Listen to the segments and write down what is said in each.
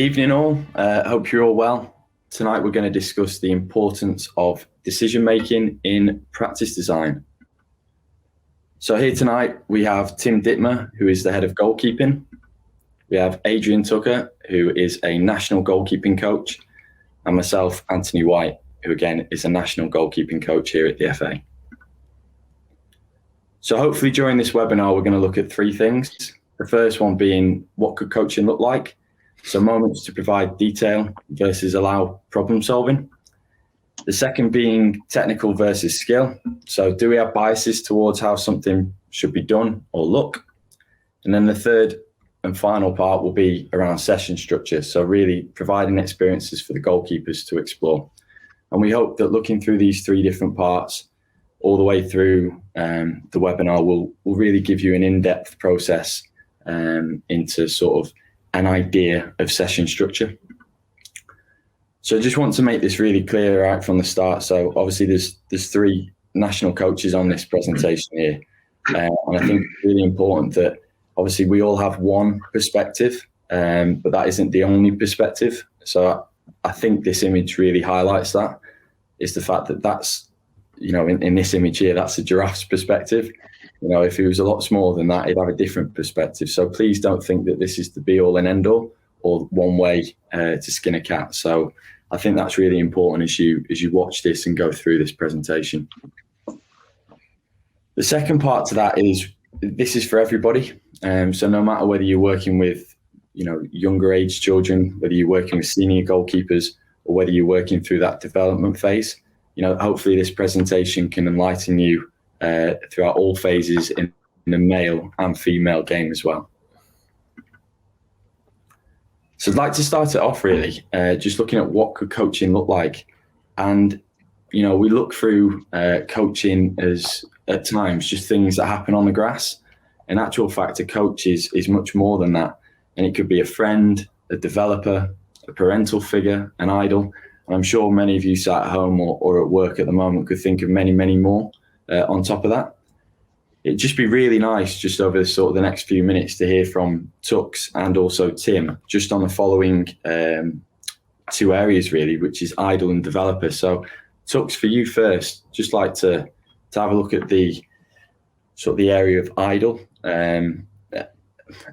Evening all, hope you're all well. Tonight we're going to discuss the importance of decision making in practice design. So here tonight we have Tim Dittmer, who is the head of goalkeeping. We have Adrian Tucker, who is a national goalkeeping coach, and myself, Anthony White, who again is a national goalkeeping coach here at the FA. So hopefully during this webinar we're going to look at three things. The first one being, what could coaching look like? So moments to provide detail versus allow problem solving. The second being technical versus skill. So do we have biases towards how something should be done or look? And then the third and final part will be around session structure. So really providing experiences for the goalkeepers to explore. And we hope that looking through these three different parts all the way through the webinar will really give you an in-depth process into sort of an idea of session structure. So I just want to make this really clear right from the start. So obviously there's three national coaches on this presentation here. And I think it's really important that obviously we all have one perspective, but that isn't the only perspective. So I think this image really highlights that, is the fact that that's, you know, in this image here, that's a giraffe's perspective. You know, if he was a lot smaller than that, he'd have a different perspective. So please don't think that this is the be all and end all or one way to skin a cat. So I think that's really important as you watch this and go through this presentation. The second part to that is, this is for everybody. So no matter whether you're working with, you know, younger age children, whether you're working with senior goalkeepers, or whether you're working through that development phase, you know, hopefully this presentation can enlighten you throughout all phases in the male and female game as well. So I'd like to start it off really, just looking at what could coaching look like. And, you know, we look through coaching as at times just things that happen on the grass. In actual fact, a coach is much more than that. And it could be a friend, a developer, a parental figure, an idol. And I'm sure many of you sat at home or at work at the moment could think of many, many more on top of that. It'd just be really nice just over sort of the next few minutes to hear from Tux and also Tim just on the following two areas really, which is idol and developer. So Tux, for you first, just like to have a look at the sort of the area of idol and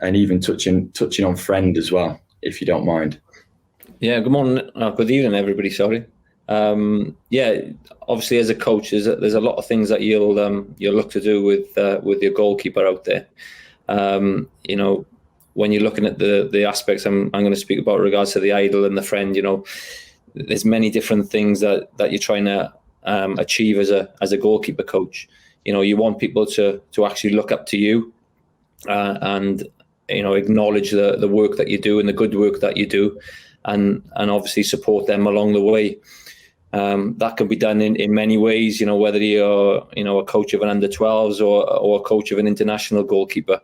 even touching on friend as well, if you don't mind. Yeah, good morning, good evening, everybody. Sorry. Yeah, obviously, as a coach, there's a lot of things that you'll look to do with your goalkeeper out there. You know, when you're looking at the aspects I'm going to speak about in regards to the idol and the friend, you know, there's many different things that you're trying to achieve as a goalkeeper coach. You know, you want people to actually look up to you and, you know, acknowledge the work that you do and the good work that you do. And obviously support them along the way. That can be done in many ways, you know, whether you're, you know, a coach of an under-12s or a coach of an international goalkeeper.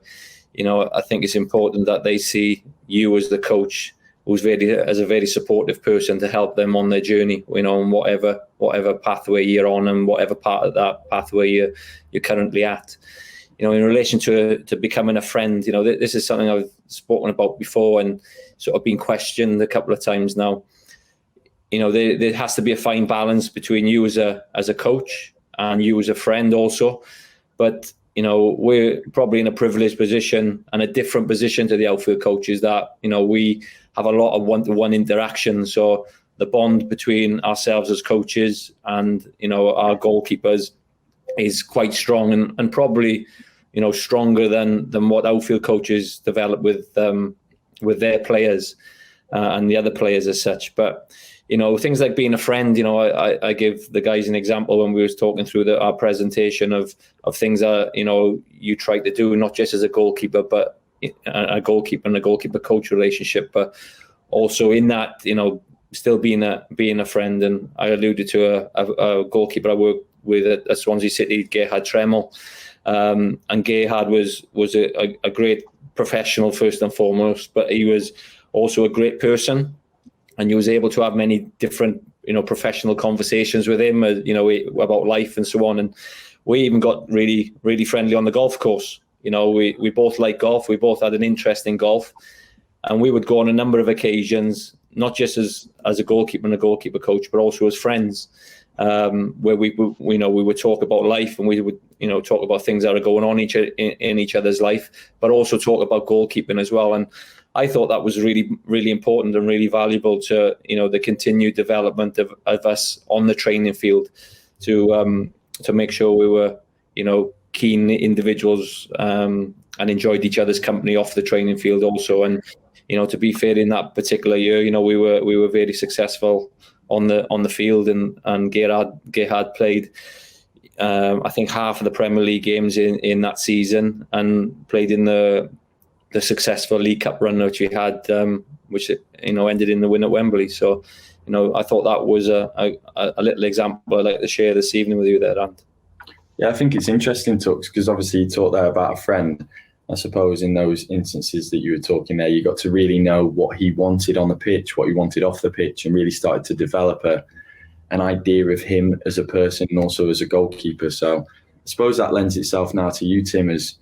You know, I think it's important that they see you as the coach who's as a very supportive person to help them on their journey, you know, on whatever pathway you're on and whatever part of that pathway you're currently at. You know, in relation to becoming a friend, you know, this is something I've spoken about before and sort of been questioned a couple of times now. You know, there has to be a fine balance between you as a coach and you as a friend also. But, you know, we're probably in a privileged position and a different position to the outfield coaches that, you know, we have a lot of one-to-one interaction. So the bond between ourselves as coaches and, you know, our goalkeepers is quite strong and probably, you know, stronger than what outfield coaches develop with their players and the other players as such. But, you know, things like being a friend, you know, I give the guys an example when we was talking through our presentation of things that, you know, you try to do, not just as a goalkeeper, but a goalkeeper and a goalkeeper coach relationship, but also in that, you know, still being a friend. And I alluded to a goalkeeper I worked with at Swansea City, Gerhard Tremmel. And Gerhard was a great professional first and foremost, but he was also a great person, and you was able to have many different, you know, professional conversations with him, you know, about life and so on. And we even got really, really friendly on the golf course. You know, we both like golf. We both had an interest in golf, And we would go on a number of occasions, not just as a goalkeeper and a goalkeeper coach, but also as friends, where we would talk about life, and we would talk about things that are going on in each other's life, but also talk about goalkeeping as well. And I thought that was really, really important and really valuable to the continued development of us on the training field, to make sure we were keen individuals and enjoyed each other's company off the training field also. And to be fair, in that particular year, we were very successful on the field, and Gerhard played I think half of the Premier League games in that season, and played in the successful League Cup run which we had, which ended in the win at Wembley. So I thought that was a little example I'd like to share this evening with you there, Ant. Yeah, I think it's interesting, Tux, because obviously you talked there about a friend. I suppose in those instances that you were talking there, you got to really know what he wanted on the pitch, what he wanted off the pitch, and really started to develop an idea of him as a person and also as a goalkeeper. So I suppose that lends itself now to you, Tim, as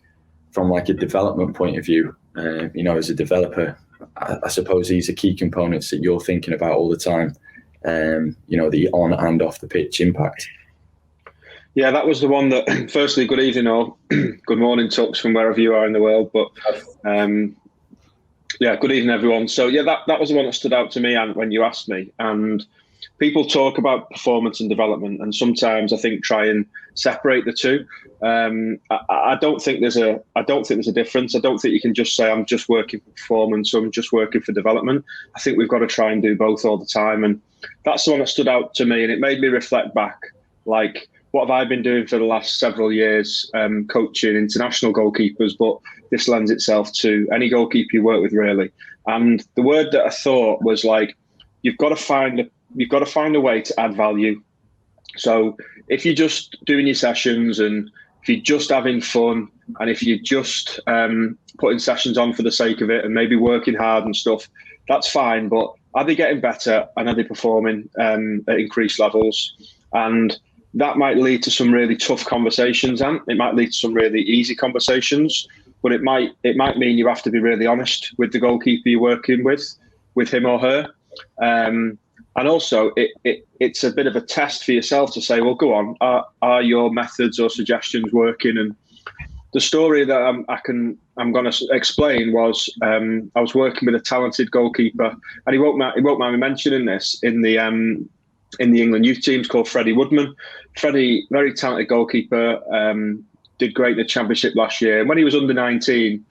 from like a development point of view. As a developer, I suppose these are key components that you're thinking about all the time. The on and off the pitch impact. Yeah, that was the one that, firstly, good evening all. Good morning, Tux, from wherever you are in the world. But good evening, everyone. So, that was the one that stood out to me when you asked me. And people talk about performance and development, and sometimes I think try and separate the two. I don't think there's a difference. I don't think you can just say I'm just working for performance or I'm just working for development. I think we've got to try and do both all the time. And that's the one that stood out to me, and it made me reflect back, like, what have I been doing for the last several years, coaching international goalkeepers, but this lends itself to any goalkeeper you work with, really. And the word that I thought was like, you've got to find a way to add value. So if you're just doing your sessions, and if you're just having fun, and if you're just putting sessions on for the sake of it and maybe working hard and stuff, that's fine. But are they getting better, and are they performing at increased levels? And that might lead to some really tough conversations, and it might lead to some really easy conversations, but it might mean you have to be really honest with the goalkeeper you're working with him or her. And also it's a bit of a test for yourself to say, well, go on, are your methods or suggestions working? And the story that I'm going to explain was, I was working with a talented goalkeeper, and he won't mind me mentioning this, in the England youth teams, called Freddie Woodman. Freddie, very talented goalkeeper, did great in the Championship last year. And when he was under 19,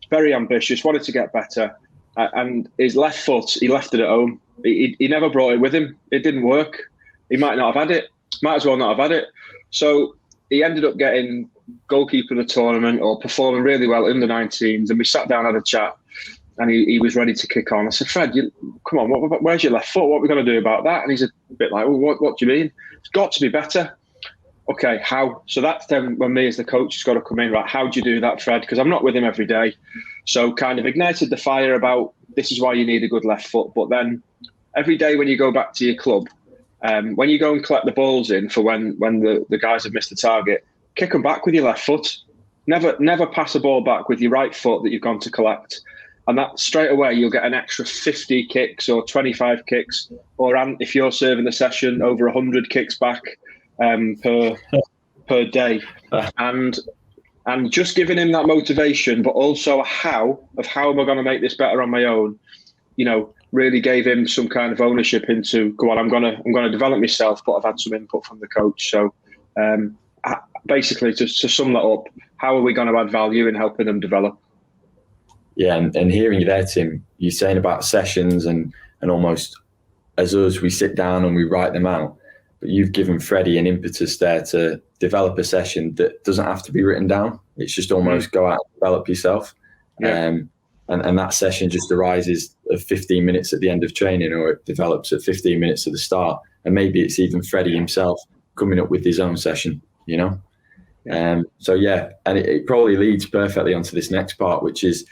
very ambitious, wanted to get better. And his left foot, he left it at home. He never brought it with him. It didn't work. He might not have had it. Might as well not have had it. So he ended up getting goalkeeper of the tournament, or performing really well in the 19s. And we sat down, had a chat, and he was ready to kick on. I said, Fred, come on, where's your left foot? What are we going to do about that? And he's a bit like, well, what do you mean? It's got to be better. Okay, how? So that's then when me as the coach has got to come in, right, how do you do that, Fred? Because I'm not with him every day. So kind of ignited the fire about, this is why you need a good left foot. But then every day when you go back to your club, when you go and collect the balls in for when the guys have missed the target, kick them back with your left foot. Never pass a ball back with your right foot that you've gone to collect. And that straight away, you'll get an extra 50 kicks or 25 kicks, or if you're serving the session, over 100 kicks back per day. And just giving him that motivation, but also how am I going to make this better on my own, really gave him some kind of ownership into, go on, I'm going to develop myself, but I've had some input from the coach. So basically, to sum that up, how are we going to add value in helping them develop? Yeah, and hearing you there, Tim, you're saying about sessions and almost as us, we sit down and we write them out. But you've given Freddie an impetus there to develop a session that doesn't have to be written down. It's just almost go out and develop yourself. Yeah. And that session just arises of 15 minutes at the end of training, or it develops at 15 minutes at the start. And maybe it's even Freddie himself coming up with his own session, Yeah. And it probably leads perfectly onto this next part, which is,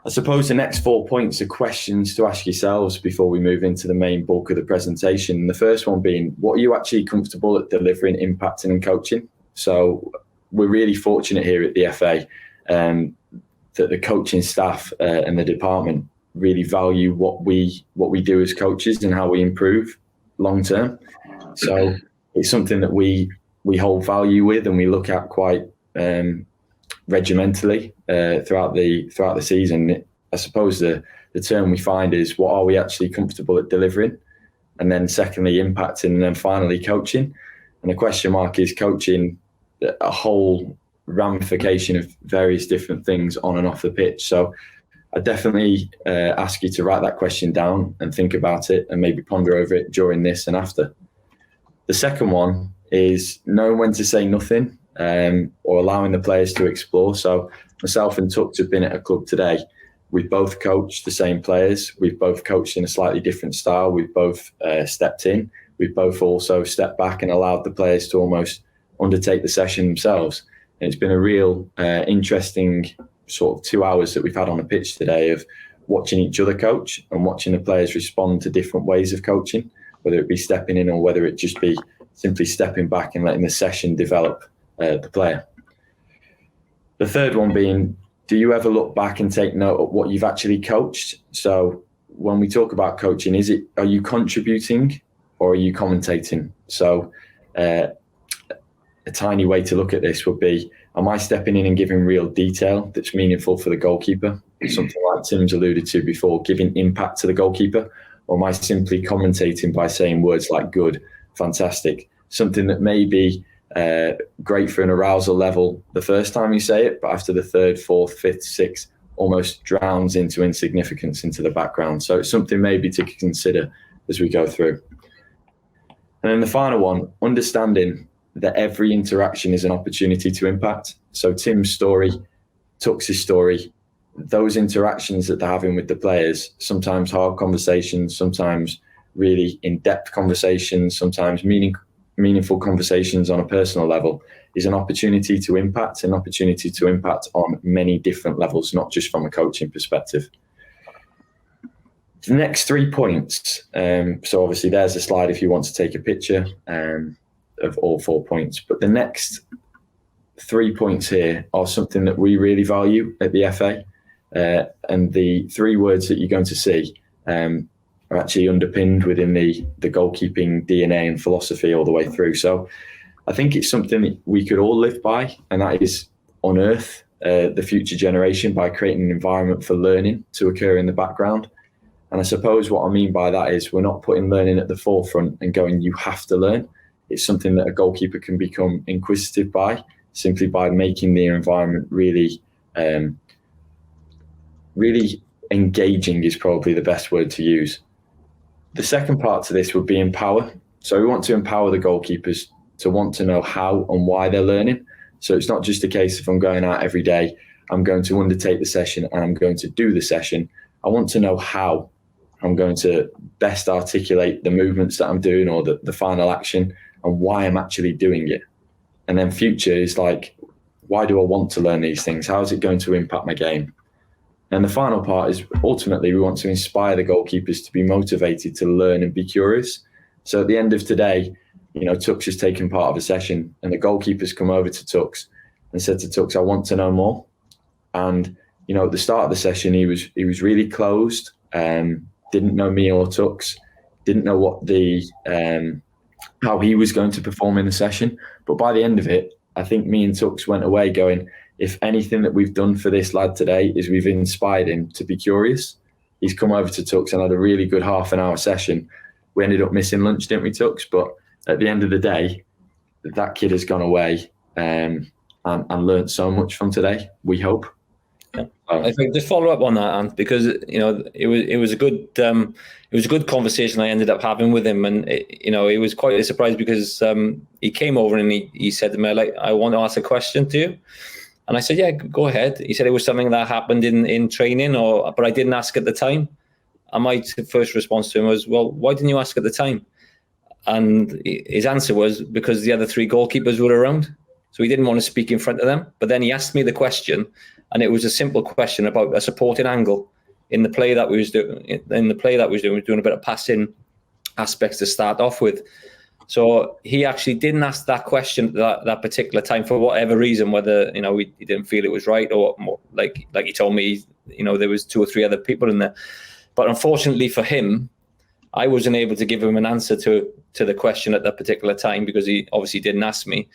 I suppose, the next 4 points are questions to ask yourselves before we move into the main bulk of the presentation. The first one being, what are you actually comfortable at delivering, impacting and coaching? So we're really fortunate here at the FA. that the coaching staff and the department really value what we do as coaches and how we improve long term. So it's something that we hold value with, and we look at quite regimentally throughout the season. I suppose the term we find is, what are we actually comfortable at delivering? And then secondly, impacting, and then finally coaching. And the question mark is coaching a whole ramification of various different things on and off the pitch. So I definitely ask you to write that question down and think about it, and maybe ponder over it during this and after. The second one is knowing when to say nothing, or allowing the players to explore. So myself and Tux have been at a club today. We've both coached the same players. We've both coached in a slightly different style. We've both stepped in. We've both also stepped back and allowed the players to almost undertake the session themselves. And it's been a real interesting sort of 2 hours that we've had on the pitch today of watching each other coach and watching the players respond to different ways of coaching, whether it be stepping in or whether it just be simply stepping back and letting the session develop the player. The third one being, do you ever look back and take note of what you've actually coached? So when we talk about coaching, are you contributing or are you commentating? So a tiny way to look at this would be, am I stepping in and giving real detail that's meaningful for the goalkeeper? Something like Tim's alluded to before, giving impact to the goalkeeper. Or am I simply commentating by saying words like good, fantastic, something that may be great for an arousal level the first time you say it, but after the third, fourth, fifth, sixth, almost drowns into insignificance, into the background. So it's something maybe to consider as we go through. And then the final one, understanding that every interaction is an opportunity to impact. So Tim's story, Tux's story, those interactions that they're having with the players, sometimes hard conversations, sometimes really in-depth conversations, sometimes meaningful conversations on a personal level, is an opportunity to impact, on many different levels, not just from a coaching perspective. The next 3 points, so obviously there's a slide if you want to take a picture of all 4 points, but the next 3 points here are something that we really value at the FA, and the 3 words that you're going to see are actually underpinned within the goalkeeping DNA and philosophy all the way through. So I think it's something that we could all live by, and that is unearth the future generation by creating an environment for learning to occur in the background. And I suppose what I mean by that is we're not putting learning at the forefront and going, you have to learn. It's something that a goalkeeper can become inquisitive by, simply by making the environment really, really engaging is probably the best word to use. The second part to this would be empower. So we want to empower the goalkeepers to want to know how and why they're learning. So it's not just a case of I'm going out every day, I'm going to undertake the session and I'm going to do the session. I want to know how I'm going to best articulate the movements that I'm doing or the final action and why I'm actually doing it. And then future is like, why do I want to learn these things? How is it going to impact my game? And the final part is ultimately we want to inspire the goalkeepers to be motivated to learn and be curious. So at the end of today, Tux has taken part of a session and the goalkeepers come over to Tux and said to Tux, I want to know more. And, at the start of the session, he was really closed, didn't know me or Tux, didn't know what how he was going to perform in the session. But by the end of it, I think me and Tux went away going, if anything that we've done for this lad today is we've inspired him to be curious. He's come over to Tux and had a really good half an hour session. We ended up missing lunch, didn't we, Tux? But at the end of the day, that kid has gone away and learned so much from today, we hope. Yeah. I think just follow up on that, Ant, because it was a good conversation I ended up having with him, and it was quite a surprise because he came over and he said to me, I want to ask a question to you. And I said, yeah, go ahead. He said it was something that happened in training, but I didn't ask at the time. And my first response to him was, well, why didn't you ask at the time? And his answer was because the other 3 goalkeepers were around. So he didn't want to speak in front of them. But then he asked me the question, and it was a simple question about a supporting angle in the play that we was doing. We were doing a bit of passing aspects to start off with. So he actually didn't ask that question at that particular time for whatever reason, whether, you know, he didn't feel it was right, or like he told me, you know, there was 2 or 3 other people in there. But unfortunately for him, I wasn't able to give him an answer to the question at that particular time, because he obviously didn't ask me.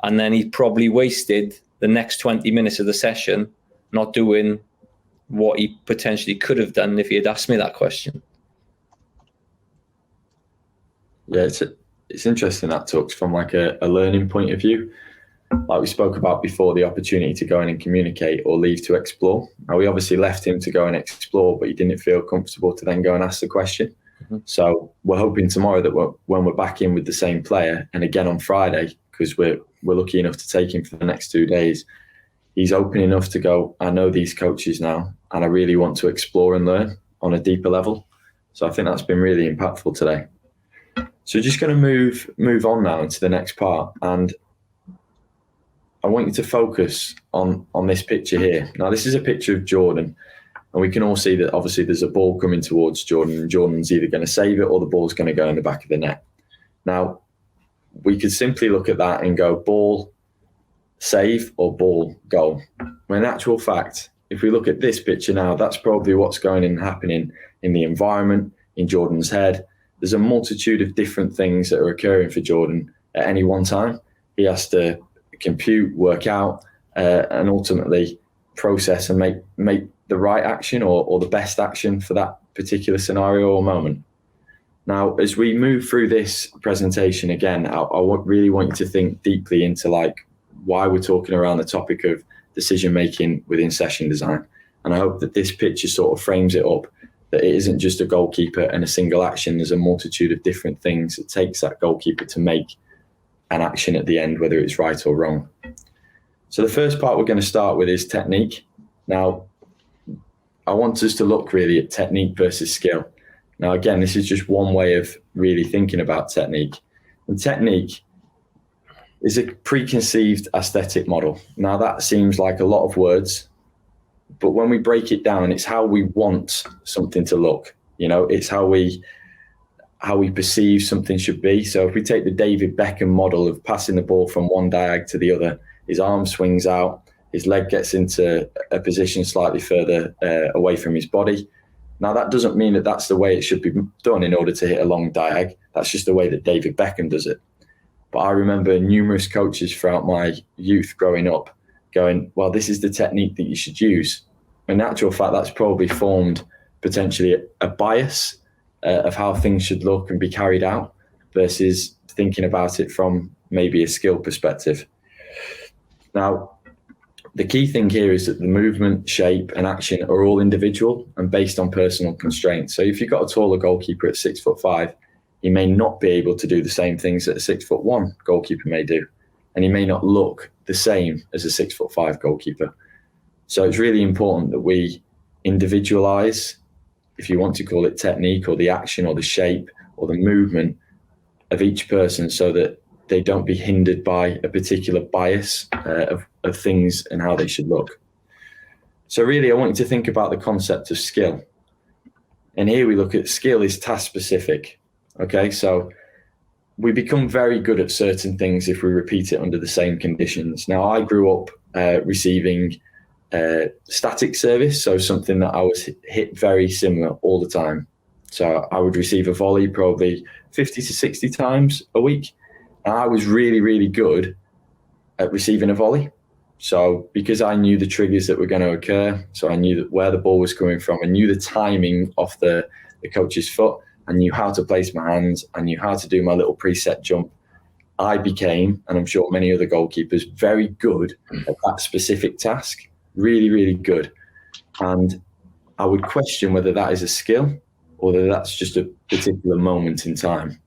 And then he probably wasted the next 20 minutes of the session not doing what he potentially could have done if he had asked me that question. Yeah, it's interesting, that talks from like a learning point of view. Like we spoke about before, the opportunity to go in and communicate or leave to explore. Now, we obviously left him to go and explore, but he didn't feel comfortable to then go and ask the question. Mm-hmm. So we're hoping tomorrow that when we're back in with the same player, and again on Friday, because we're lucky enough to take him for the next 2 days, he's open enough to go, I know these coaches now, and I really want to explore and learn on a deeper level. So I think that's been really impactful today. So just going to move on now into the next part, and I want you to focus on this picture here. Now, this is a picture of Jordan, and we can all see that obviously there's a ball coming towards Jordan, and Jordan's either going to save it or the ball's going to go in the back of the net. Now, we could simply look at that and go ball, save, or ball, goal. When in actual fact, if we look at this picture now, that's probably what's going and happening in the environment, in Jordan's head. There's a multitude of different things that are occurring for Jordan at any one time. He has to compute, work out, and ultimately process and make the right action or the best action for that particular scenario or moment. Now, as we move through this presentation again, I really want you to think deeply into like why we're talking around the topic of decision making within session design. And I hope that this picture sort of frames it up, that it isn't just a goalkeeper and a single action. There's a multitude of different things it takes that goalkeeper to make an action at the end, whether it's right or wrong. So the first part we're going to start with is technique. Now, I want us to look really at technique versus skill. Now, again, this is just one way of really thinking about technique. And technique is a preconceived aesthetic model. Now, that seems like a lot of words, but when we break it down, it's how we want something to look. You know, it's how we perceive something should be. So if we take the David Beckham model of passing the ball from one diag to the other, his arm swings out, his leg gets into a position slightly further away from his body. Now, that doesn't mean that that's the way it should be done in order to hit a long diag. That's just the way that David Beckham does it. But I remember numerous coaches throughout my youth growing up going, well, this is the technique that you should use. In actual fact, that's probably formed potentially a bias of how things should look and be carried out versus thinking about it from maybe a skill perspective. Now, the key thing here is that the movement, shape, and action are all individual and based on personal constraints. So if you've got a taller goalkeeper at 6'5", he may not be able to do the same things that a 6'1" goalkeeper may do. And he may not look the same as a 6'5" goalkeeper. So it's really important that we individualize, if you want to call it technique, or the action or the shape or the movement of each person, so that they don't be hindered by a particular bias of things and how they should look. So really, I want you to think about the concept of skill. And here we look at skill is task specific. Okay, so we become very good at certain things if we repeat it under the same conditions. Now, I grew up receiving static service, so something that I was hit very similar all the time. So I would receive a volley probably 50 to 60 times a week. And I was really, really good at receiving a volley. So because I knew the triggers that were going to occur, so I knew where the ball was coming from, I knew the timing of the coach's foot, I knew how to place my hands, I knew how to do my little preset jump, I became, and I'm sure many other goalkeepers, very good at that specific task. Really, really good. And I would question whether that is a skill or whether that's just a particular moment in time.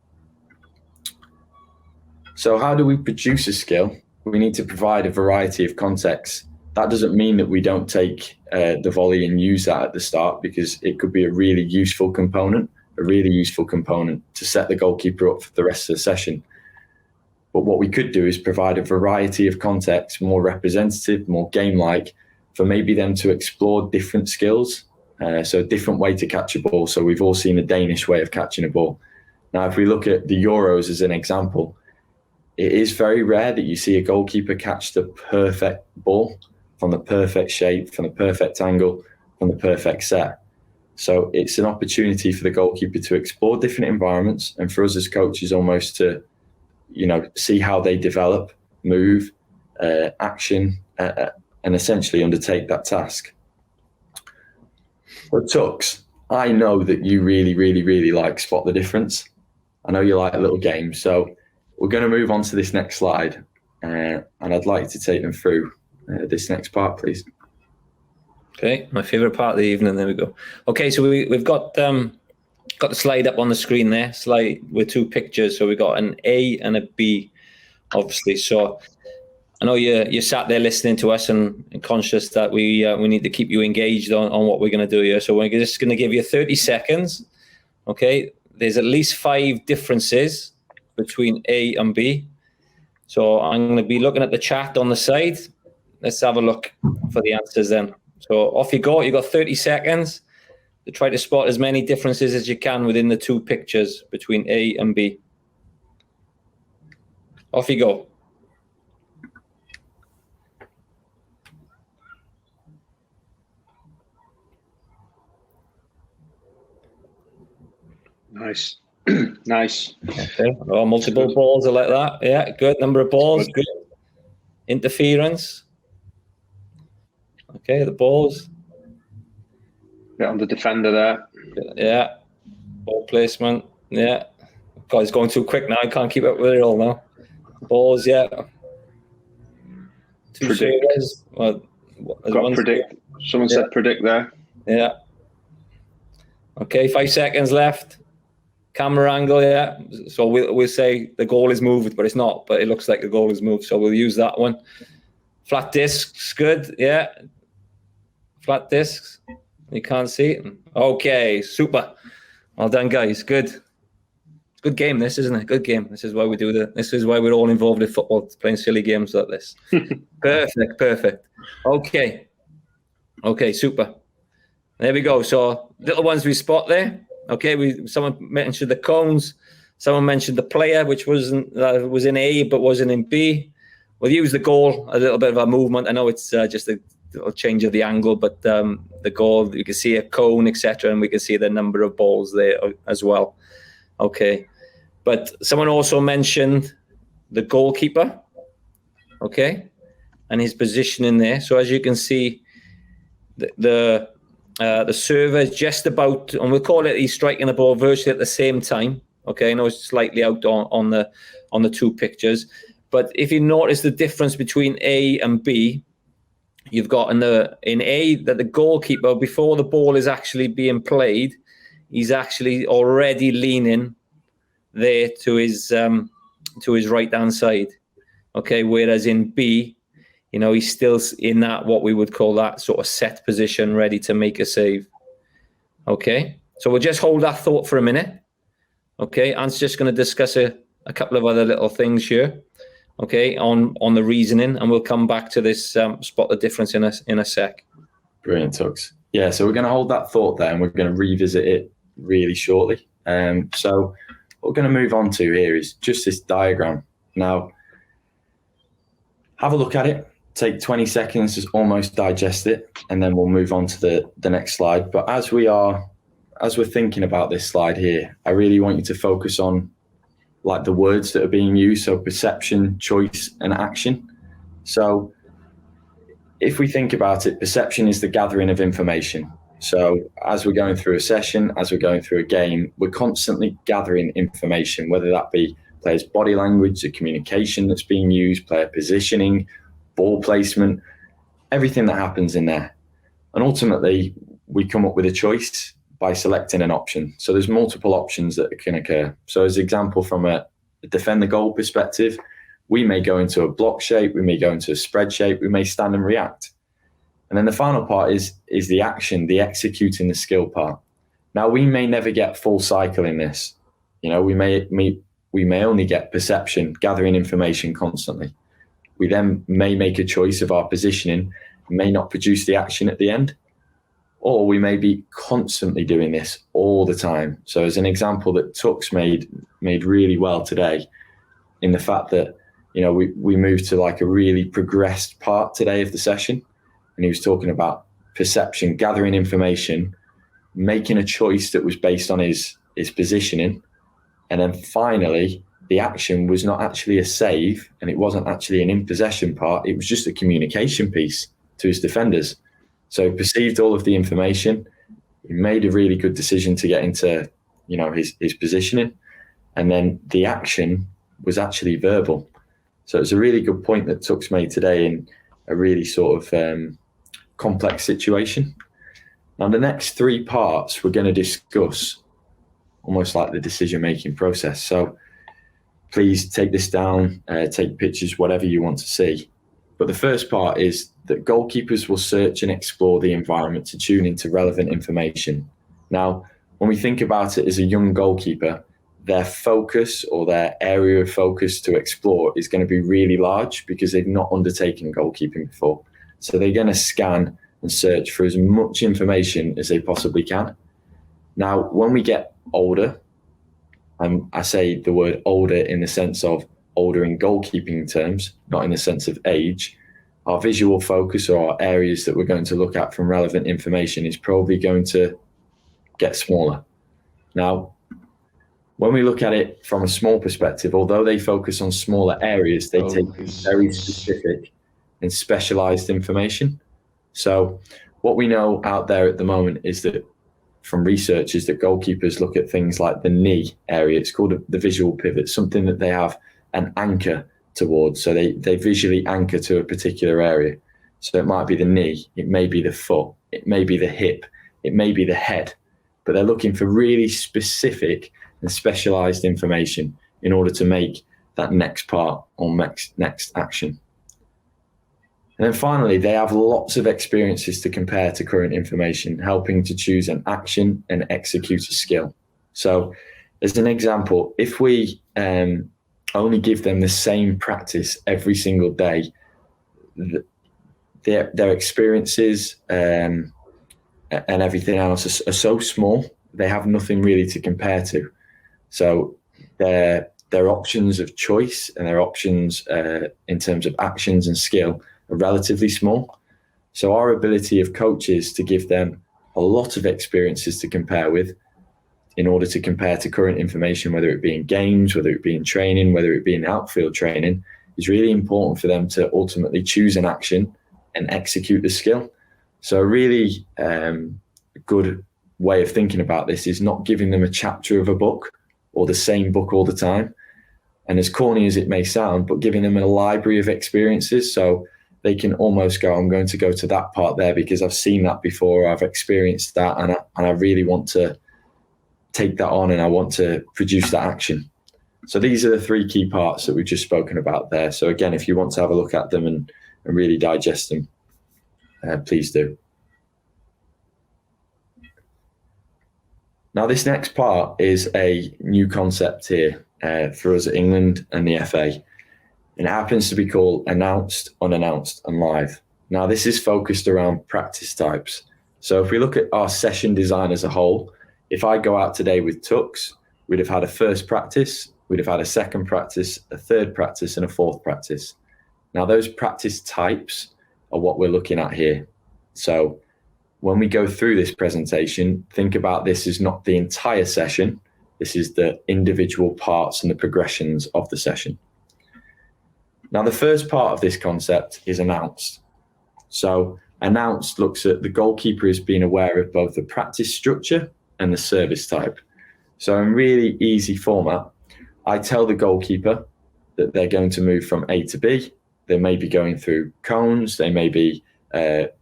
So how do we produce a skill? We need to provide a variety of contexts. That doesn't mean that we don't take the volley and use that at the start, because it could be a really useful component to set the goalkeeper up for the rest of the session. But what we could do is provide a variety of contexts, more representative, more game-like, for maybe them to explore different skills. So a different way to catch a ball. So we've all seen the Danish way of catching a ball. Now, if we look at the Euros as an example, it is very rare that you see a goalkeeper catch the perfect ball from the perfect shape, from the perfect angle, from the perfect set. So it's an opportunity for the goalkeeper to explore different environments, and for us as coaches almost to, see how they develop, move, action, and essentially undertake that task. But Tux, I know that you really, really, really like Spot the Difference. I know you like little games, so we're going to move on to this next slide, and I'd like you to take them through this next part, please. Okay, my favorite part of the evening. There we go. Okay, so we've got the slide up on the screen there. Slide with two pictures. So we've got an A and a B, obviously. So I know you sat there listening to us and conscious that we need to keep you engaged on what we're going to do here. So we're just going to give you 30 seconds. Okay, there's at least 5 differences between A and B. So I'm going to be looking at the chat on the side. Let's have a look for the answers then. So off you go. You've got 30 seconds to try to spot as many differences as you can within the 2 pictures between A and B. Off you go. Nice. Nice. Okay. Oh, multiple balls are like that. Yeah, good number of balls. Good. Interference. Okay, the balls. Get on the defender there. Yeah. Ball placement. Yeah. God, it's going too quick now. I can't keep up with it all now. Balls, yeah. 2 servers. Well, got predict. Someone said predict there. Yeah. Okay, 5 seconds left. Camera angle, yeah. So we'll say the goal is moved, but it's not. But it looks like the goal is moved, so we'll use that one. Flat discs, good, yeah. Flat discs. You can't see it. Okay, super. Well done, guys. Good. It's a good game, this, isn't it? Good game. This is why we do this is why we're all involved in football, playing silly games like this. Perfect. Okay, super. There we go. So little ones we spot there. Okay, someone mentioned the cones. Someone mentioned the player, which was in A but wasn't in B. We'll use the goal, a little bit of a movement. I know it's just a little change of the angle, but the goal, you can see a cone, etc., and we can see the number of balls there as well. Okay, but someone also mentioned the goalkeeper. Okay, and his position in there. So as you can see, the server is just about, and we'll call it, he's striking the ball virtually at the same time. Okay, I know it's slightly out on the 2 pictures, but if you notice the difference between A and B, you've got in A that the goalkeeper, before the ball is actually being played, he's actually already leaning there to his right hand side. Okay, whereas in B, he's still in that, what we would call that sort of set position, ready to make a save. Okay, so we'll just hold that thought for a minute. Okay, Ant's just going to discuss a couple of other little things here. Okay, on the reasoning, and we'll come back to this spot the difference in a sec. Brilliant, Tux. Yeah, so we're going to hold that thought there, and we're going to revisit it really shortly. So what we're going to move on to here is just this diagram. Now, have a look at it. Take 20 seconds to almost digest it, and then we'll move on to the next slide. But as we're thinking about this slide here, I really want you to focus on like the words that are being used. So perception, choice, and action. So if we think about it, perception is the gathering of information. So as we're going through a session, as we're going through a game, we're constantly gathering information, whether that be players' body language, the communication that's being used, player positioning, ball placement, everything that happens in there. And ultimately, we come up with a choice by selecting an option. So there's multiple options that can occur. So as an example, from a defend the goal perspective, we may go into a block shape, we may go into a spread shape, we may stand and react. And then the final part is the action, the executing the skill part. Now, we may never get full cycle in this. We may only get perception, gathering information constantly. We then may make a choice of our positioning, may not produce the action at the end. or we may be constantly doing this all the time. So as an example that Tux made really well today, in the fact that, we moved to like a really progressed part today of the session, and he was talking about perception, gathering information, making a choice that was based on his positioning, and then finally the action was not actually a save, and it wasn't actually an in possession part, it was just a communication piece to his defenders. So he perceived all of the information, he made a really good decision to get into his positioning, and then the action was actually verbal. So it's a really good point that Tux made today in a really sort of complex situation. Now, the next three parts we're going to discuss almost like the decision-making process. So please take this down, take pictures, whatever you want to see. But the first part is that goalkeepers will search and explore the environment to tune into relevant information. Now, when we think about it as a young goalkeeper, their focus or their area of focus to explore is going to be really large because they've not undertaken goalkeeping before. So they're going to scan and search for as much information as they possibly can. Now, when we get older, I say the word older in the sense of older in goalkeeping terms, not in the sense of age, our visual focus or our areas that we're going to look at from relevant information is probably going to get smaller. Now, when we look at it from a small perspective, although they focus on smaller areas, they take very specific and specialized information. So what we know out there at the moment is that from research is that goalkeepers look at things like the knee area. It's called the visual pivot, something that they have an anchor towards. So they visually anchor to a particular area. So it might be the knee, it may be the foot, it may be the hip, it may be the head, but they're looking for really specific and specialized information in order to make that next part or next action. And then finally, they have lots of experiences to compare to current information, helping to choose an action and execute a skill. So as an example, if we only give them the same practice every single day, their experiences and everything else are so small, they have nothing really to compare to. So their options of choice and their options in terms of actions and skill are relatively small. So our ability of coaches to give them a lot of experiences to compare with in order to compare to current information, whether it be in games, whether it be in training, whether it be in outfield training, is really important for them to ultimately choose an action and execute the skill. So a really good way of thinking about this is not giving them a chapter of a book or the same book all the time. And as corny as it may sound, but giving them a library of experiences. So they can almost go, I'm going to go to that part there because I've seen that before, I've experienced that, and I really want to take that on and I want to produce that action. So these are the three key parts that we've just spoken about there. So again, if you want to have a look at them and really digest them, please do. Now, this next part is a new concept here for us at England and the FA. And it happens to be called announced, unannounced, and live. Now, this is focused around practice types. So if we look at our session design as a whole, if I go out today with Tux, we'd have had a first practice, we'd have had a second practice, a third practice, and a fourth practice. Now, those practice types are what we're looking at here. So when we go through this presentation, think about this as not the entire session. This is the individual parts and the progressions of the session. Now, the first part of this concept is announced. So announced looks at the goalkeeper as being aware of both the practice structure and the service type. So in really easy format, I tell the goalkeeper that they're going to move from A to B. They may be going through cones, they may be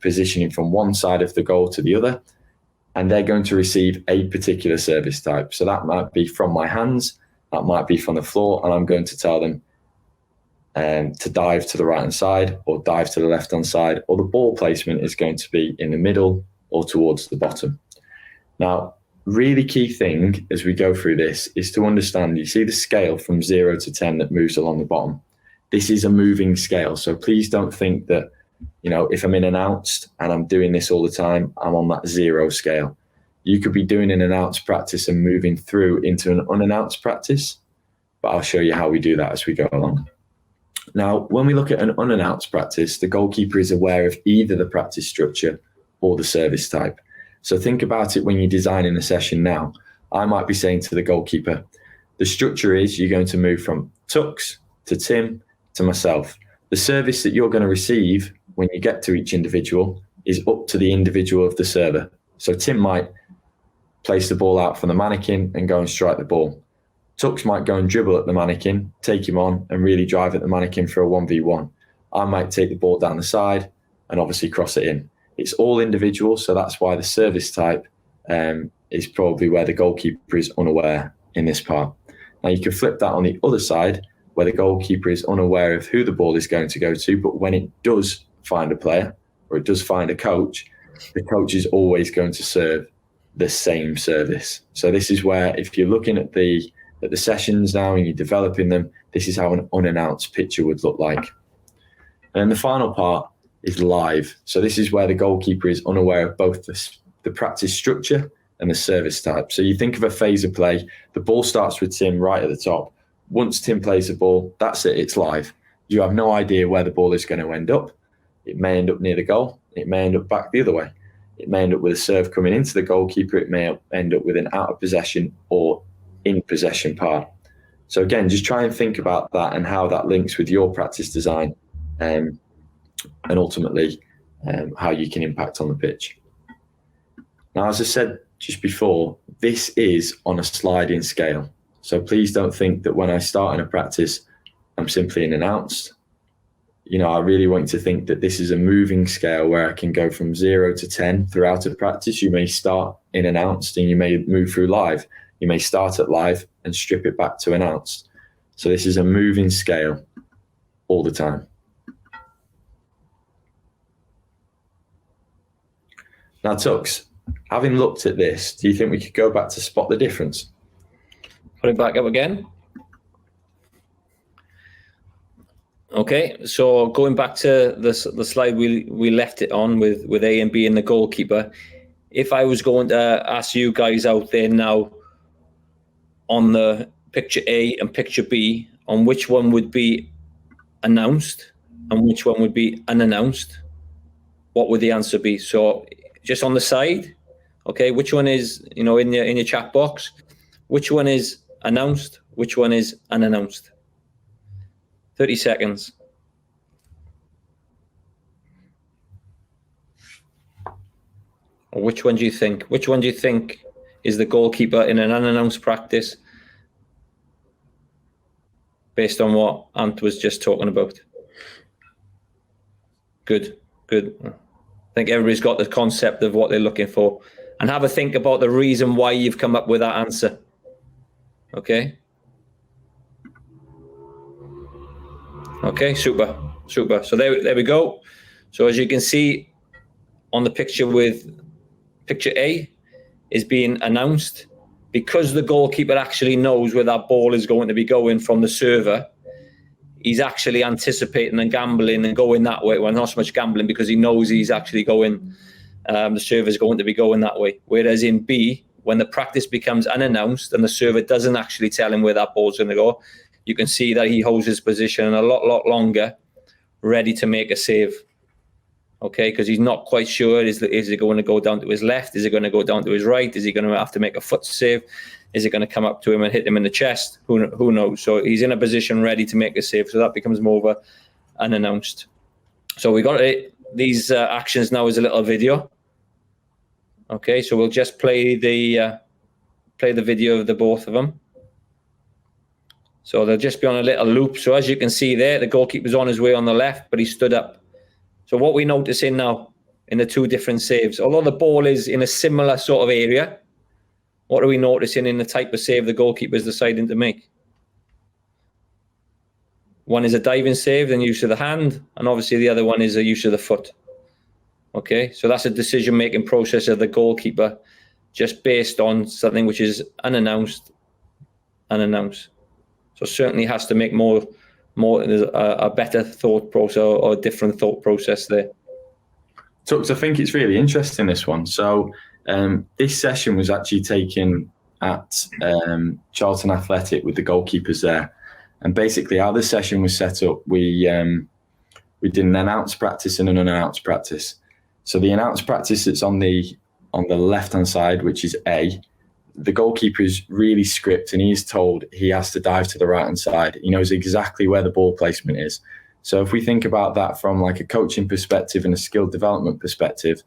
positioning from one side of the goal to the other, and they're going to receive a particular service type. So that might be from my hands, that might be from the floor, and I'm going to tell them to dive to the right hand side or dive to the left hand side, or the ball placement is going to be in the middle or towards the bottom. Now, really key thing as we go through this is to understand, you see the scale from 0 to 10 that moves along the bottom. This is a moving scale, so please don't think that if I'm in announced and I'm doing this all the time, I'm on that 0 scale. You could be doing an announced practice and moving through into an unannounced practice, but I'll show you how we do that as we go along. Now, when we look at an unannounced practice, the goalkeeper is aware of either the practice structure or the service type. So think about it when you're designing a session now. I might be saying to the goalkeeper, the structure is you're going to move from Tux to Tim to myself. The service that you're going to receive when you get to each individual is up to the individual of the server. So Tim might place the ball out from the mannequin and go and strike the ball. Tux might go and dribble at the mannequin, take him on and really drive at the mannequin for a 1v1. I might take the ball down the side and obviously cross it in. It's all individual, so that's why the service type is probably where the goalkeeper is unaware in this part. Now you can flip that on the other side, where the goalkeeper is unaware of who the ball is going to go to, but when it does find a player or it does find a coach, the coach is always going to serve the same service. So this is where, if you're looking at the sessions now and you're developing them, this is how an unannounced picture would look like. And the final part is live. So this is where the goalkeeper is unaware of both the practice structure and the service type. So you think of a phase of play, the ball starts with Tim right at the top. Once Tim plays the ball, that's it, it's live. You have no idea where the ball is going to end up. It may end up near the goal. It may end up back the other way. It may end up with a serve coming into the goalkeeper. It may end up with an out of possession or in possession part. So again, just try and think about that and how that links with your practice design and ultimately how you can impact on the pitch. Now, as I said just before, this is on a sliding scale. So please don't think that when I start in a practice, I'm simply an announced. I really want you to think that this is a moving scale where I can go from 0 to 10 throughout a practice. You may start in announced and you may move through live. You may start at live and strip it back to announced. So this is a moving scale all the time. Now, Tux, having looked at this, do you think we could go back to spot the difference? Put it back up again. Okay, so going back to the slide we left it on with A and B and the goalkeeper, if I was going to ask you guys out there now on the picture A and picture B, on which one would be announced and which one would be unannounced, what would the answer be? So just on the side, okay, which one is, in your chat box, which one is announced, which one is unannounced? 30 seconds. Or which one do you think? Which one do you think is the goalkeeper in an unannounced practice based on what Ant was just talking about? Good. I think everybody's got the concept of what they're looking for. And have a think about the reason why you've come up with that answer. Okay? Okay, super. So there we go. So as you can see on the picture with picture A is being announced, because the goalkeeper actually knows where that ball is going to be going from the server. He's actually anticipating and gambling and going that way. Well, not so much gambling because he knows he's actually going, the server's going to be going that way. Whereas in B, when the practice becomes unannounced and the server doesn't actually tell him where that ball's going to go, you can see that he holds his position a lot longer, ready to make a save. Okay, because he's not quite sure, is it going to go down to his left? Is it going to go down to his right? Is he going to have to make a foot save? Is it going to come up to him and hit him in the chest? Who knows? So he's in a position ready to make a save. So that becomes more of an unannounced. So we got these actions now as a little video. Okay, so we'll just play the video of the both of them. So they'll just be on a little loop. So as you can see there, the goalkeeper's on his way on the left, but he stood up. So what we're noticing now in the two different saves, although the ball is in a similar sort of area, what are we noticing in the type of save the goalkeeper is deciding to make? One is a diving save and use of the hand, and obviously the other one is a use of the foot. Okay, so that's a decision-making process of the goalkeeper just based on something which is unannounced. So certainly has to make more there's a better thought process or a different thought process there? Tux, I think it's really interesting, this one. So this session was actually taken at Charlton Athletic with the goalkeepers there. And basically how the session was set up, we did an announced practice and an unannounced practice. So the announced practice that's on the left-hand side, which is A, the goalkeeper is really script and he is told he has to dive to the right-hand side. He knows exactly where the ball placement is. So if we think about that from like a coaching perspective and a skill development perspective,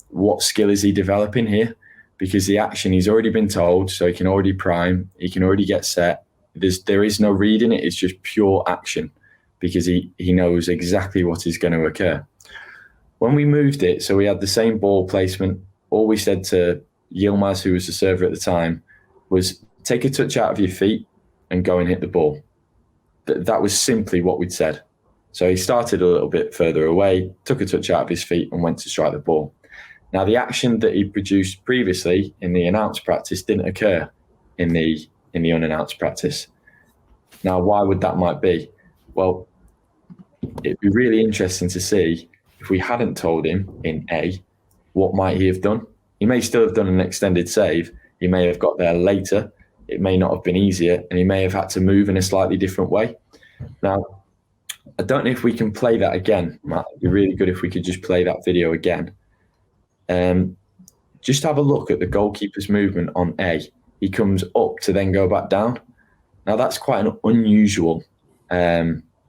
what skill is he developing here? Because the action he's already been told, so he can already prime, he can already get set. There is no reading it, it's just pure action because he knows exactly what is going to occur. When we moved it, so we had the same ball placement, all we said to Yilmaz, who was the server at the time, was take a touch out of your feet and go and hit the ball. That was simply what we'd said. So he started a little bit further away, took a touch out of his feet and went to strike the ball. Now, the action that he produced previously in the announced practice didn't occur in the unannounced practice. Now, why would that might be? Well, it'd be really interesting to see if we hadn't told him in A, what might he have done? He may still have done an extended save. He may have got there later. It may not have been easier, and he may have had to move in a slightly different way. Now, I don't know if we can play that again, Matt. It'd be really good if we could just play that video again. Just have a look at the goalkeeper's movement on A. He comes up to then go back down. Now, that's quite an unusual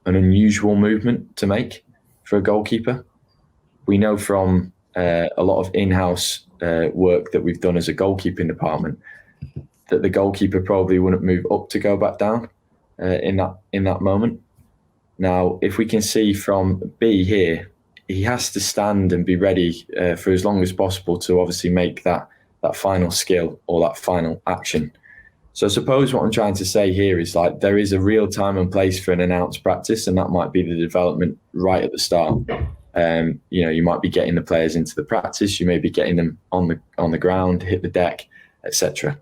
movement to make for a goalkeeper. We know from a lot of in-house work that we've done as a goalkeeping department that the goalkeeper probably wouldn't move up to go back down in that moment. Now, if we can see from B here, he has to stand and be ready for as long as possible to obviously make that final skill or that final action. So I suppose what I'm trying to say here is like there is a real time and place for an announced practice, and that might be the development right at the start. You might be getting the players into the practice, you may be getting them on the ground, hit the deck, etc.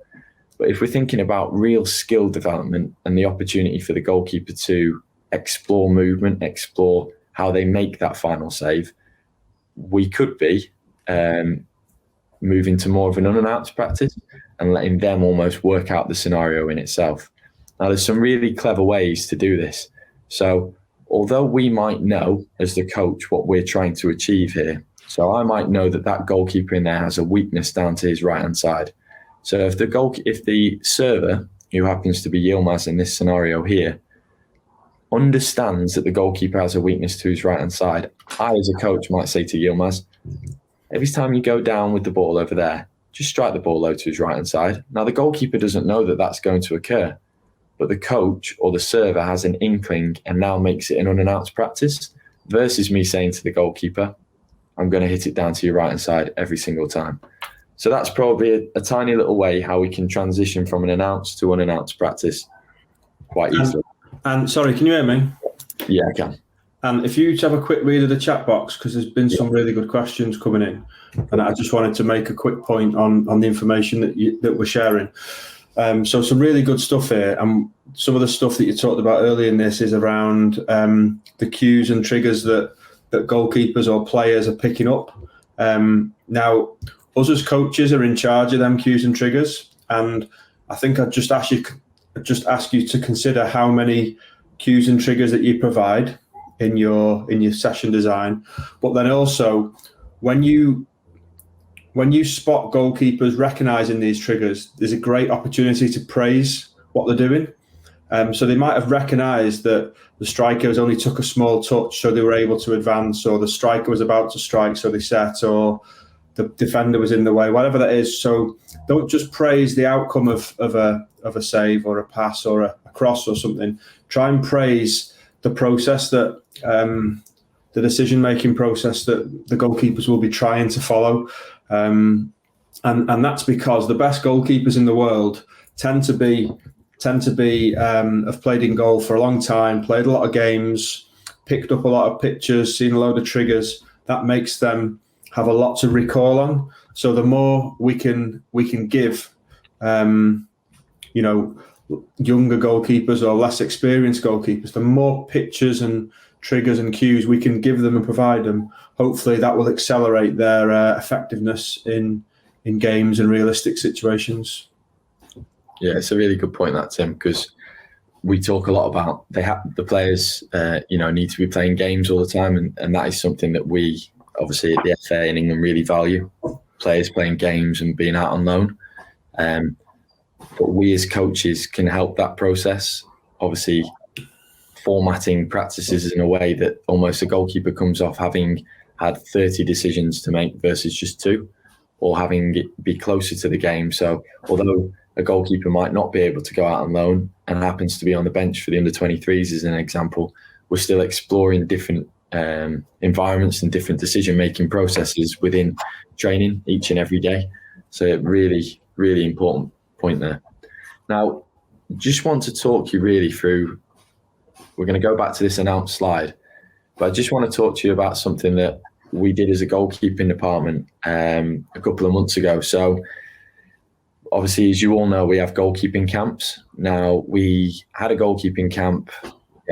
But if we're thinking about real skill development and the opportunity for the goalkeeper to explore movement, explore how they make that final save, we could be moving to more of an unannounced practice and letting them almost work out the scenario in itself. Now, there's some really clever ways to do this. So although we might know as the coach what we're trying to achieve here, so I might know that goalkeeper in there has a weakness down to his right-hand side. So if the server, who happens to be Yilmaz in this scenario here, understands that the goalkeeper has a weakness to his right-hand side, I, as a coach, might say to Yilmaz, every time you go down with the ball over there, just strike the ball low to his right-hand side. Now, the goalkeeper doesn't know that that's going to occur, but the coach or the server has an inkling and now makes it an unannounced practice versus me saying to the goalkeeper, I'm going to hit it down to your right-hand side every single time. So that's probably a tiny little way how we can transition from an announced to unannounced practice quite easily. And sorry, can you hear me? Yeah, I can. And if you have a quick read of the chat box, because there's been some really good questions coming in, and I just wanted to make a quick point on the information that we're sharing. So some really good stuff here, and some of the stuff that you talked about earlier in this is around the cues and triggers that goalkeepers or players are picking up. Now, us as coaches are in charge of them cues and triggers, and I think I'd just ask you to consider how many cues and triggers that you provide in your session design, but then also when you spot goalkeepers recognizing these triggers, there's a great opportunity to praise what they're doing. So they might have recognized that the striker only took a small touch, so they were able to advance, or the striker was about to strike, so they set, or the defender was in the way, whatever that is. So don't just praise the outcome of a save or a pass or a cross or something. Try and praise the process that the decision-making process that the goalkeepers will be trying to follow. And that's because the best goalkeepers in the world tend to be have played in goal for a long time, played a lot of games, picked up a lot of pictures, seen a load of triggers. That makes them have a lot to recall on. So the more we can give, younger goalkeepers or less experienced goalkeepers, the more pictures and triggers and cues we can give them and provide them, hopefully that will accelerate their effectiveness in games and realistic situations. Yeah, it's a really good point, that, Tim, because we talk a lot about the players, need to be playing games all the time, and that is something that we, obviously, at the FA in England really value, players playing games and being out on loan. But we as coaches can help that process, obviously formatting practices in a way that almost a goalkeeper comes off having had 30 decisions to make versus just 2, or having it be closer to the game. So although a goalkeeper might not be able to go out on loan and happens to be on the bench for the under-23s as an example, we're still exploring different environments and different decision-making processes within training each and every day. So a really, really important point there. Now, just want to talk you really through, we're going to go back to this announced slide, but I just want to talk to you about something that we did as a goalkeeping department a couple of months ago. So obviously, as you all know, we have goalkeeping camps. Now, we had a goalkeeping camp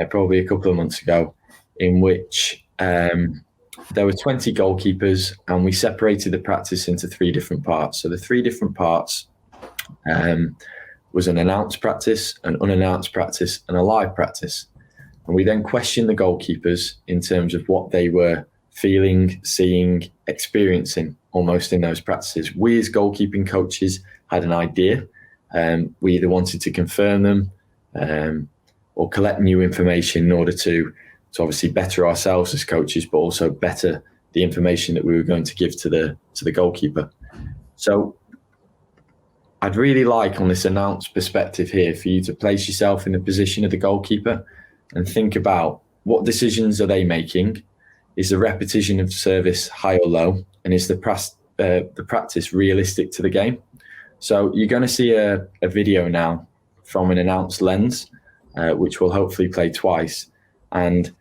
probably a couple of months ago in which there were 20 goalkeepers, and we separated the practice into 3 different parts. So the 3 different parts was an announced practice, an unannounced practice, and a live practice. And we then questioned the goalkeepers in terms of what they were feeling, seeing, experiencing almost in those practices. We as goalkeeping coaches had an idea. We either wanted to confirm them or collect new information in order to obviously better ourselves as coaches, but also better the information that we were going to give to the goalkeeper. So I'd really like, on this announced perspective here, for you to place yourself in the position of the goalkeeper and think about what decisions are they making. Is the repetition of service high or low? And is the practice realistic to the game? So you're going to see a video now from an announced lens, which will hopefully play twice. And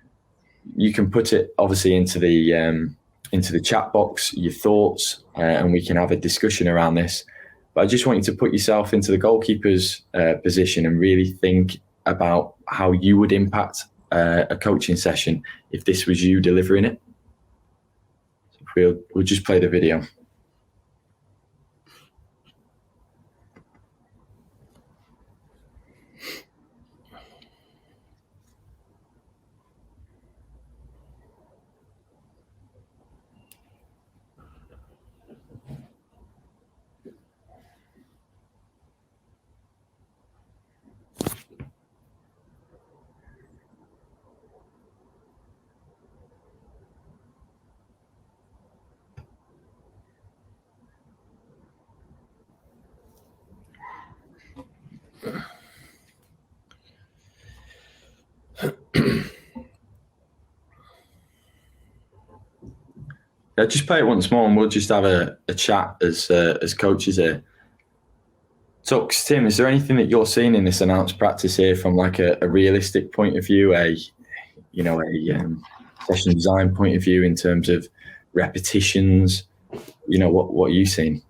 you can put it obviously into the chat box, your thoughts, and we can have a discussion around this. But I just want you to put yourself into the goalkeeper's position and really think about how you would impact a coaching session if this was you delivering it. So we'll just play the video. Just play it once more, and we'll just have a chat as coaches here. Tux, Tim, is there anything that you're seeing in this announced practice here from like a realistic point of view, a session design point of view in terms of repetitions? What are you seeing?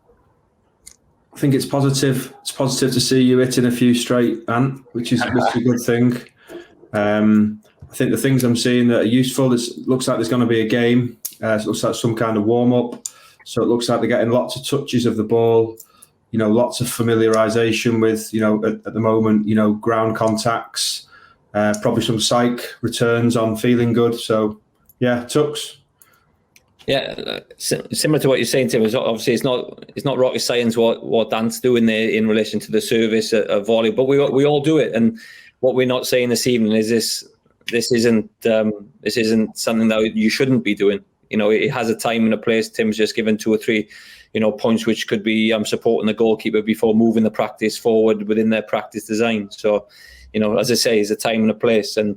I think it's positive. It's positive to see you hitting a few straight, Ant, which is a good thing. I think the things I'm seeing that are useful, it looks like there's going to be a game. It looks like some kind of warm-up. So it looks like they're getting lots of touches of the ball, lots of familiarisation with, at the moment, ground contacts, probably some psych returns on feeling good. So, yeah, Tux. Yeah, similar to what you're saying, Tim. Obviously, it's not rocket science what Dan's doing there in relation to the service of volley, but we all do it. And what we're not saying this evening is this isn't something that you shouldn't be doing. It has a time and a place. Tim's just given 2 or 3, points which could be supporting the goalkeeper before moving the practice forward within their practice design. So, as I say, there's a time and a place. And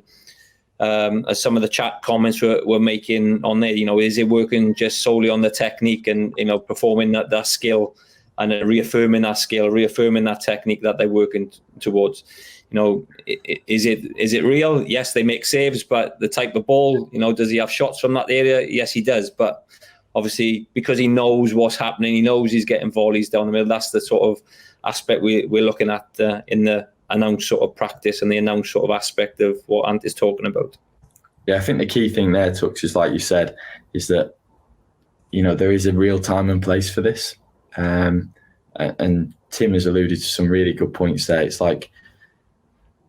as some of the chat comments were making on there, is it working just solely on the technique and, performing that skill and reaffirming that skill, reaffirming that technique that they're working towards? Is it real? Yes, they make saves, but the type of ball, does he have shots from that area? Yes, he does. But obviously, because he knows what's happening, he knows he's getting volleys down the middle. That's the sort of aspect we're looking at in the announced sort of practice and the announced sort of aspect of what Ant is talking about. Yeah, I think the key thing there, Tux, is like you said, is that, you know, there is a real time and place for this. And Tim has alluded to some really good points there. It's like,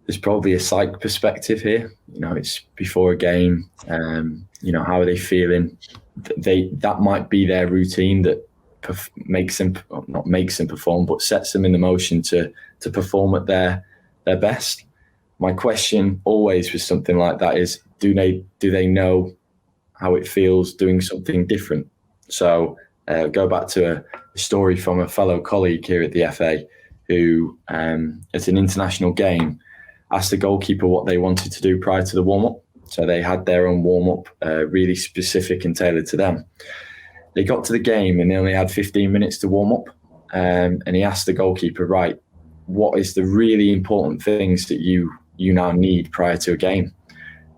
there's probably a psych perspective here. You know, it's before a game. You know, how are they feeling? That might be their routine that makes them, not makes them perform, but sets them in the motion to perform at their best. My question always with something like that is, do they know how it feels doing something different? So go back to a story from a fellow colleague here at the FA who, at an international game, asked the goalkeeper what they wanted to do prior to the warm-up. So they had their own warm-up, really specific and tailored to them. They got to the game and they only had 15 minutes to warm up. And he asked the goalkeeper, right, what is the really important things that you now need prior to a game?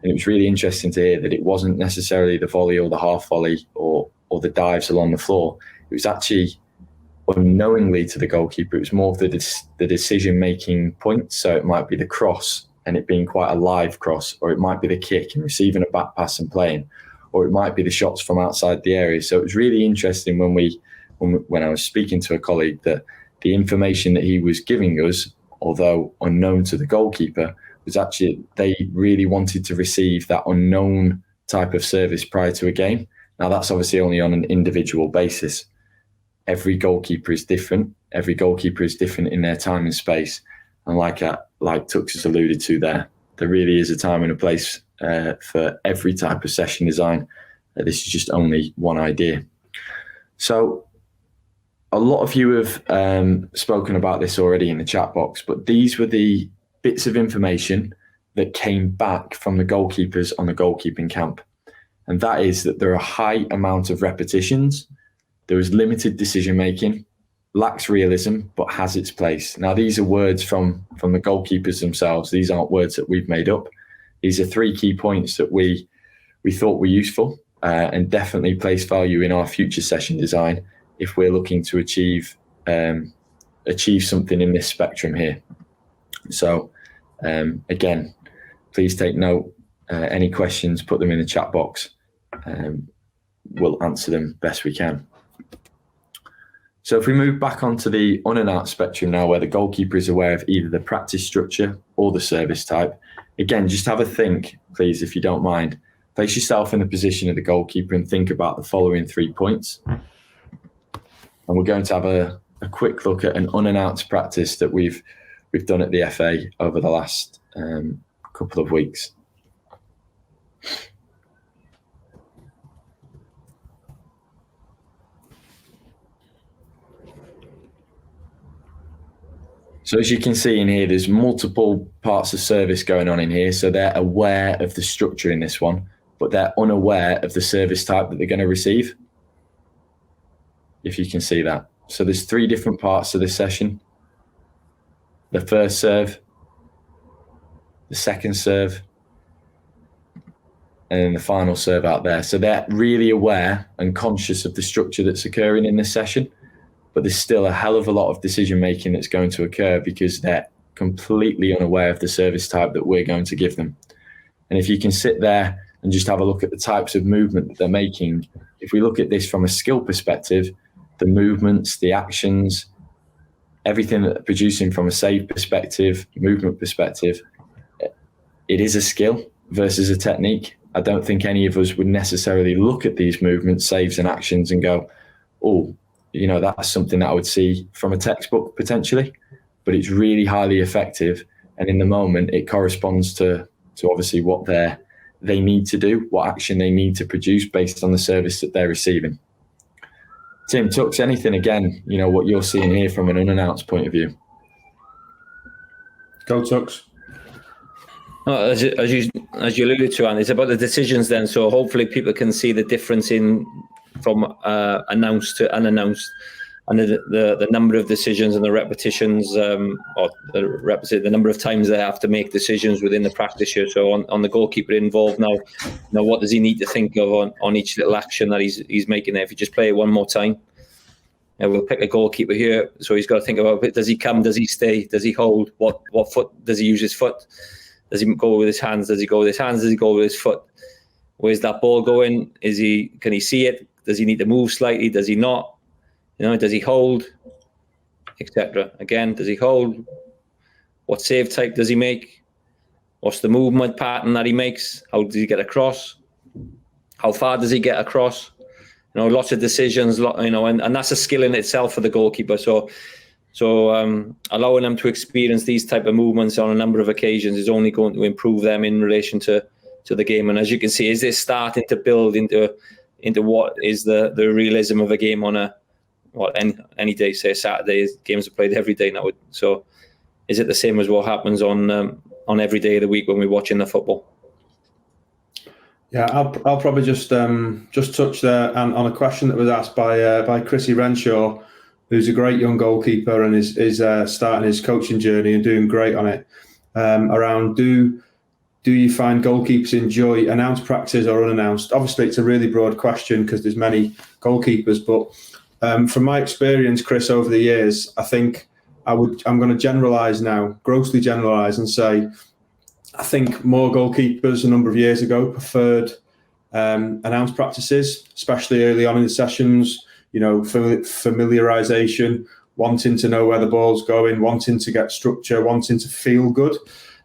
And it was really interesting to hear that it wasn't necessarily the volley or the half volley or the dives along the floor. It was actually unknowingly to the goalkeeper, it was more of the decision-making point. So it might be the cross and it being quite a live cross, or it might be the kick and receiving a back pass and playing, or it might be the shots from outside the area. So it was really interesting when I was speaking to a colleague that the information that he was giving us, although unknown to the goalkeeper, was actually they really wanted to receive that unknown type of service prior to a game. Now, that's obviously only on an individual basis. Every goalkeeper is different. Every goalkeeper is different in their time and space. And like Tux has alluded to there really is a time and a place for every type of session design. This is just only one idea. So a lot of you have spoken about this already in the chat box, but these were the bits of information that came back from the goalkeepers on the goalkeeping camp. And that is that there are a high amount of repetitions. There is limited decision-making, lacks realism, but has its place. Now, these are words from the goalkeepers themselves. These aren't words that we've made up. These are 3 key points that we thought were useful and definitely place value in our future session design if we're looking to achieve something in this spectrum here. So, again, please take note. Any questions, put them in the chat box. We'll answer them best we can. So if we move back onto the unannounced spectrum now, where the goalkeeper is aware of either the practice structure or the service type, again, just have a think, please, if you don't mind. Place yourself in the position of the goalkeeper and think about the following 3 points. And we're going to have a quick look at an unannounced practice that we've done at the FA over the last couple of weeks. So as you can see in here, there's multiple parts of service going on in here. So they're aware of the structure in this one, but they're unaware of the service type that they're going to receive. If you can see that. So there's 3 different parts to this session. The first serve, the second serve, and then the final serve out there. So they're really aware and conscious of the structure that's occurring in this session. But there's still a hell of a lot of decision-making that's going to occur because they're completely unaware of the service type that we're going to give them. And if you can sit there and just have a look at the types of movement that they're making, if we look at this from a skill perspective, the movements, the actions, everything that they're producing from a save perspective, movement perspective, it is a skill versus a technique. I don't think any of us would necessarily look at these movements, saves and actions and go, oh, you know, that's something that I would see from a textbook potentially, but it's really highly effective. And in the moment, it corresponds to obviously what they need to do, what action they need to produce based on the service that they're receiving. Tim, Tux, anything again, you know, what you're seeing here from an unannounced point of view? Go, Tux. As you alluded to, Anne, it's about the decisions then. So hopefully people can see the difference from announced to unannounced, and the number of decisions and the repetitions, or the number of times they have to make decisions within the practice here. So on the goalkeeper involved now, what does he need to think of on each little action that he's making there? If you just play it one more time, we'll pick a goalkeeper here. So he's got to think about it. Does he come? Does he stay? Does he hold? What foot? Does he use his foot? Does he go with his hands? Does he go with his hands? Does he go with his foot? Where's that ball going? Can he see it? Does he need to move slightly? Does he not? Does he hold? Etc. Again, does he hold? What save type does he make? What's the movement pattern that he makes? How does he get across? How far does he get across? Lots of decisions, and that's a skill in itself for the goalkeeper. So allowing them to experience these type of movements on a number of occasions is only going to improve them in relation to the game. And as you can see, is this starting to build into what is the realism of a game on any day, say Saturday? Games are played every day now. So is it the same as what happens on every day of the week when we're watching the football? Yeah, I'll probably just touch there on a question that was asked by Chrissy Renshaw, who's a great young goalkeeper and is starting his coaching journey and doing great on it. Around do you find goalkeepers enjoy announced practice or unannounced? Obviously, it's a really broad question because there's many goalkeepers, but from my experience, Chris, over the years, I think I'm going to generalise now, grossly generalise, and say I think more goalkeepers a number of years ago preferred announced practices, especially early on in the sessions. Familiarisation, wanting to know where the ball's going, wanting to get structure, wanting to feel good.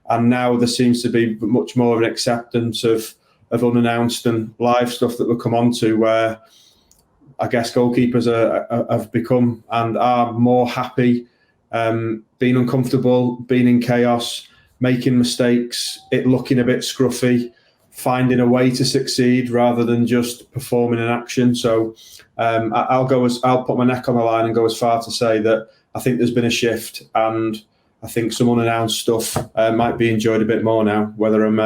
And now there seems to be much more of an acceptance of unannounced and live stuff that we'll come on to, where I guess goalkeepers have become and are more happy being uncomfortable, being in chaos, making mistakes, it looking a bit scruffy, finding a way to succeed rather than just performing an action. So I'll put my neck on the line and go as far to say that I think there's been a shift, and I think some unannounced stuff might be enjoyed a bit more now. Whether I'm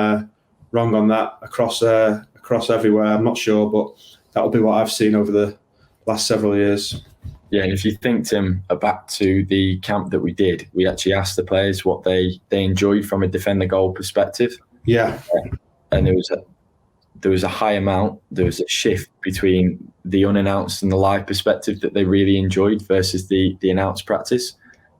wrong on that across everywhere, I'm not sure, but that'll be what I've seen over the last several years. Yeah, and if you think, Tim, back to the camp that we did, we actually asked the players what they enjoyed from a defender goal perspective. Yeah. And there was a high amount, there was a shift between the unannounced and the live perspective that they really enjoyed versus the announced practice.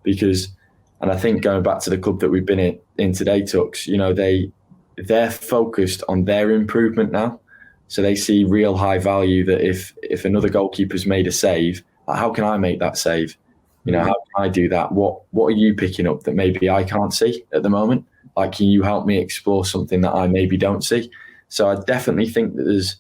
And I think going back to the club that we've been in today, Tux, they're focused on their improvement now. So they see real high value that if another goalkeeper's made a save, how can I make that save? How can I do that? What are you picking up that maybe I can't see at the moment? Like, can you help me explore something that I maybe don't see? So I definitely think that there's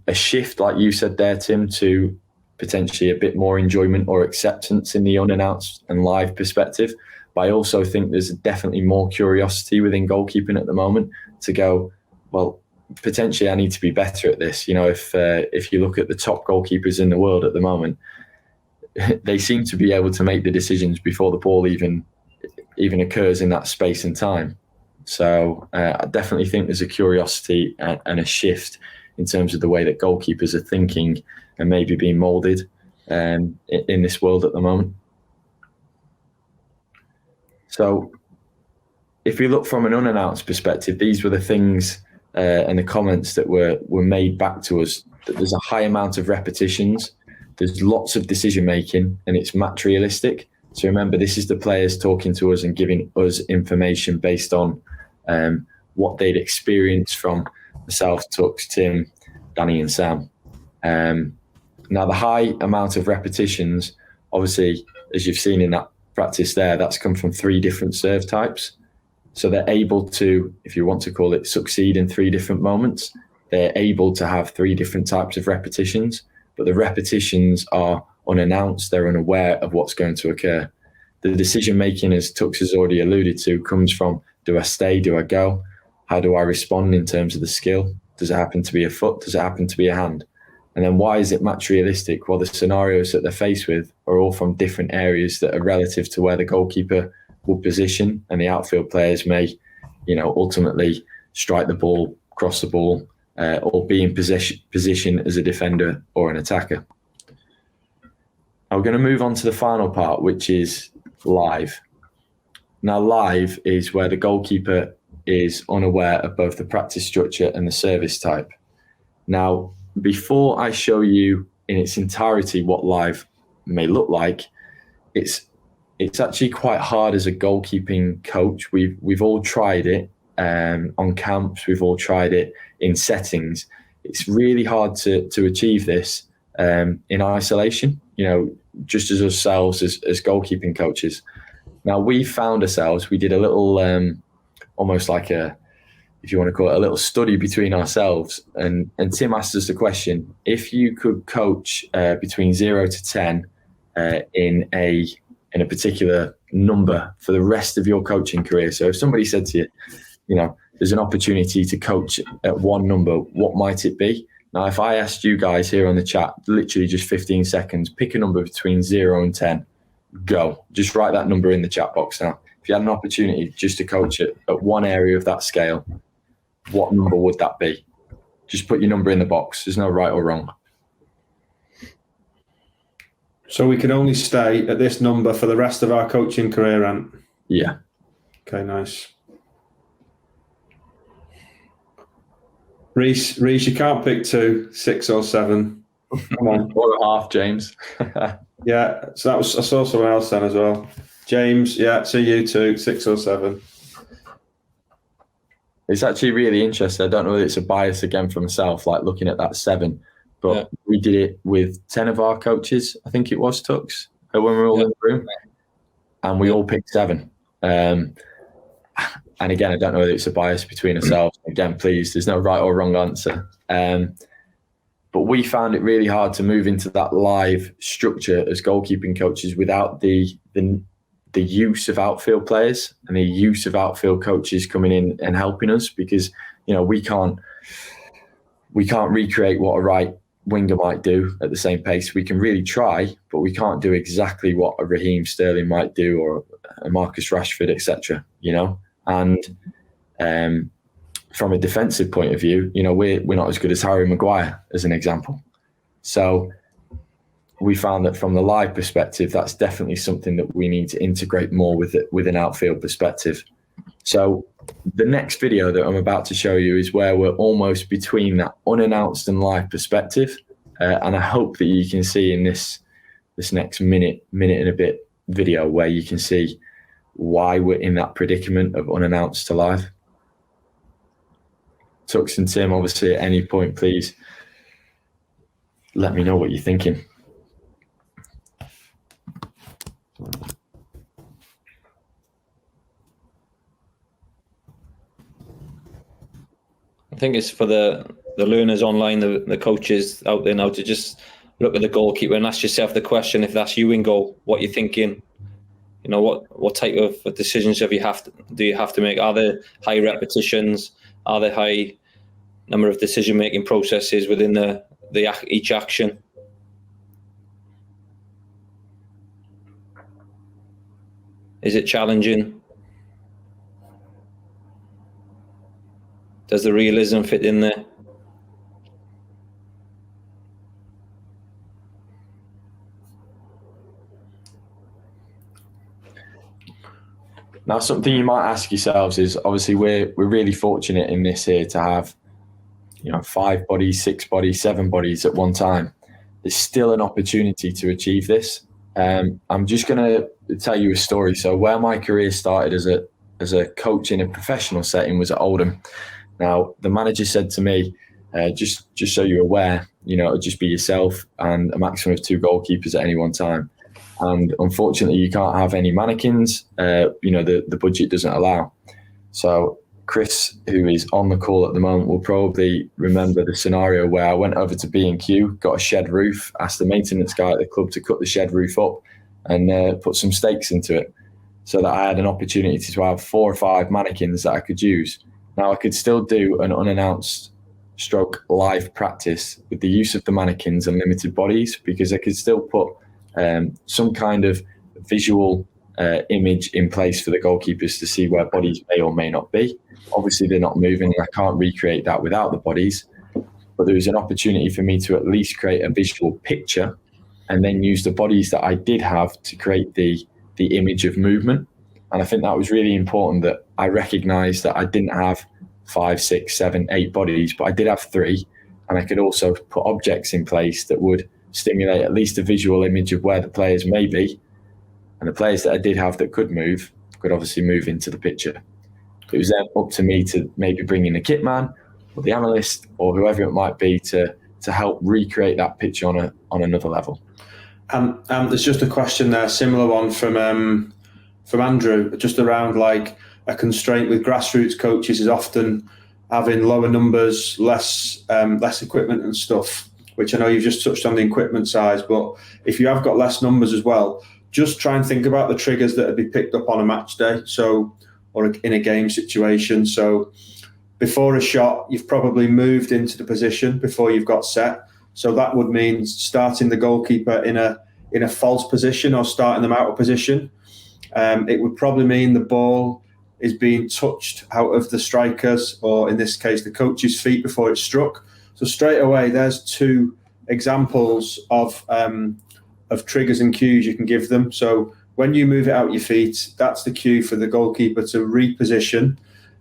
a shift, like you said there, Tim, to potentially a bit more enjoyment or acceptance in the unannounced and live perspective. But I also think there's definitely more curiosity within goalkeeping at the moment to go, well, potentially I need to be better at this. If you look at the top goalkeepers in the world at the moment, they seem to be able to make the decisions before the ball even occurs in that space and time. So I definitely think there's a curiosity and a shift in terms of the way that goalkeepers are thinking and maybe being moulded in this world at the moment. So if we look from an unannounced perspective, these were the things and the comments that were made back to us, that there's a high amount of repetitions, there's lots of decision making, and it's match realistic. So remember, this is the players talking to us and giving us information based on what they'd experienced from myself, Tux, Tim, Danny and Sam. Now, the high amount of repetitions, obviously, as you've seen in that practice there, that's come from 3 different serve types. So they're able to, if you want to call it, succeed in 3 different moments. They're able to have 3 different types of repetitions, but the repetitions are unannounced. They're unaware of what's going to occur. The decision making, as Tux has already alluded to, comes from, do I stay? Do I go? How do I respond in terms of the skill? Does it happen to be a foot? Does it happen to be a hand? And then why is it match realistic? Well, the scenarios that they're faced with are all from different areas that are relative to where the goalkeeper will position, and the outfield players may, ultimately strike the ball, cross the ball, or be in position as a defender or an attacker. Now we're going to move on to the final part, which is live. Now, live is where the goalkeeper is unaware of both the practice structure and the service type. Now, before I show you in its entirety what live may look like, it's actually quite hard as a goalkeeping coach. We've all tried it on camps. We've all tried it in settings. It's really hard to achieve this in isolation, just as ourselves as goalkeeping coaches. Now, we found ourselves, we did a little, almost like if you want to call it, a little study between ourselves. And Tim asked us the question, if you could coach between 0 to 10 in a particular number for the rest of your coaching career. So if somebody said to you, there's an opportunity to coach at one number, what might it be? Now, if I asked you guys here on the chat, literally just 15 seconds, pick a number between 0 and 10, go. Just write that number in the chat box now. If you had an opportunity just to coach it at one area of that scale, what number would that be? Just put your number in the box. There's no right or wrong. So we can only stay at this number for the rest of our coaching career, Ant? Yeah. Okay, nice. Reece, you can't pick 2, 6 or 7. Come on. 4.5, James. Yeah, so I saw someone else then as well. James, yeah, so you too, 6 or 7. It's actually really interesting. I don't know whether it's a bias again for myself, like looking at that 7, but we did it with 10 of our coaches. I think it was Tux when we were all in the room, and we all picked 7. And again, I don't know whether it's a bias between ourselves. Again, please, there's no right or wrong answer. But we found it really hard to move into that live structure as goalkeeping coaches without the use of outfield players and the use of outfield coaches coming in and helping us, because we can't recreate what a right winger might do at the same pace. We can really try, but we can't do exactly what a Raheem Sterling might do or a Marcus Rashford, etc. And from a defensive point of view, we're not as good as Harry Maguire, as an example. So we found that from the live perspective, that's definitely something that we need to integrate more with an outfield perspective. So the next video that I'm about to show you is where we're almost between that unannounced and live perspective. And I hope that you can see in this next minute and a bit video where you can see why we're in that predicament of unannounced to live. Tux and Tim, obviously, at any point, please let me know what you're thinking. I think it's for the learners online, the coaches out there now, to just look at the goalkeeper and ask yourself the question, if that's you in goal, what you're thinking. What type of decisions do you have to make? Are there high repetitions? Are there high number of decision-making processes within each action? Is it challenging? Does the realism fit in there? Now, something you might ask yourselves is, obviously, we're really fortunate in this here to have 5 bodies, 6 bodies, 7 bodies at one time. There's still an opportunity to achieve this. I'm just going to tell you a story. So where my career started as a coach in a professional setting was at Oldham. Now, the manager said to me, just so you're aware, it'll just be yourself and a maximum of 2 goalkeepers at any one time. And unfortunately, you can't have any mannequins. The budget doesn't allow. So Chris, who is on the call at the moment, will probably remember the scenario where I went over to B&Q, got a shed roof, asked the maintenance guy at the club to cut the shed roof up and put some stakes into it, so that I had an opportunity to have 4 or 5 mannequins that I could use. Now, I could still do an unannounced stroke live practice with the use of the mannequins and limited bodies, because I could still put some kind of visual image in place for the goalkeepers to see where bodies may or may not be. Obviously, they're not moving, and I can't recreate that without the bodies. But there was an opportunity for me to at least create a visual picture and then use the bodies that I did have to create the image of movement. And I think that was really important, that I recognised that I didn't have 5, 6, 7, 8 bodies, but I did have 3. And I could also put objects in place that would stimulate at least a visual image of where the players may be. And the players that I did have that could move could obviously move into the picture. It was then up to me to maybe bring in a kit man or the analyst or whoever it might be to help recreate that picture on another level. There's just a question there, similar one from Andrew, just around like a constraint with grassroots coaches is often having lower numbers, less equipment and stuff, which I know you've just touched on the equipment size, but if you have got less numbers as well, just try and think about the triggers that would be picked up on a match day, or in a game situation. So before a shot, you've probably moved into the position before you've got set. So that would mean starting the goalkeeper in a false position or starting them out of position. It would probably mean the ball is being touched out of the striker's, or in this case, the coach's feet before it's struck. So straight away, there's two examples of triggers and cues you can give them. So when you move it out your feet, that's the cue for the goalkeeper to reposition.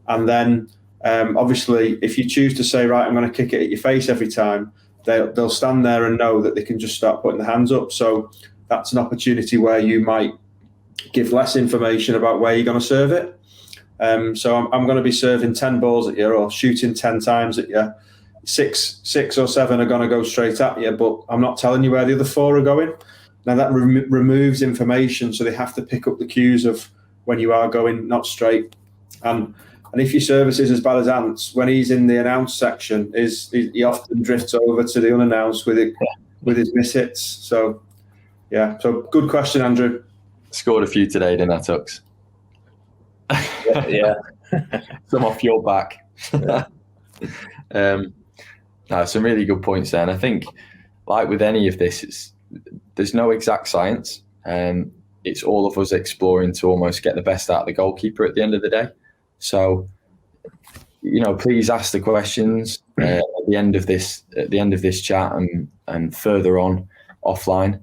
And then obviously, if you choose to say, right, I'm going to kick it at your face every time, they'll stand there and know that they can just start putting their hands up. So that's an opportunity where you might give less information about where you're going to serve it. So I'm going to be serving 10 balls at you or shooting 10 times at you. Six or seven are going to go straight at you, but I'm not telling you where the other 4 are going. Now that removes information, so they have to pick up the cues of when you are going not straight. And if your service is as bad as Ant's, when he's in the announced section, he often drifts over to the unannounced with his miss hits. So yeah, so good question, Andrew. Scored a few today, didn't I, Tux? Yeah. Some off your back. Some really good points there. And I think, like with any of this, there's no exact science. It's all of us exploring to almost get the best out of the goalkeeper at the end of the day. So, please ask the questions at the end of this chat and further on offline.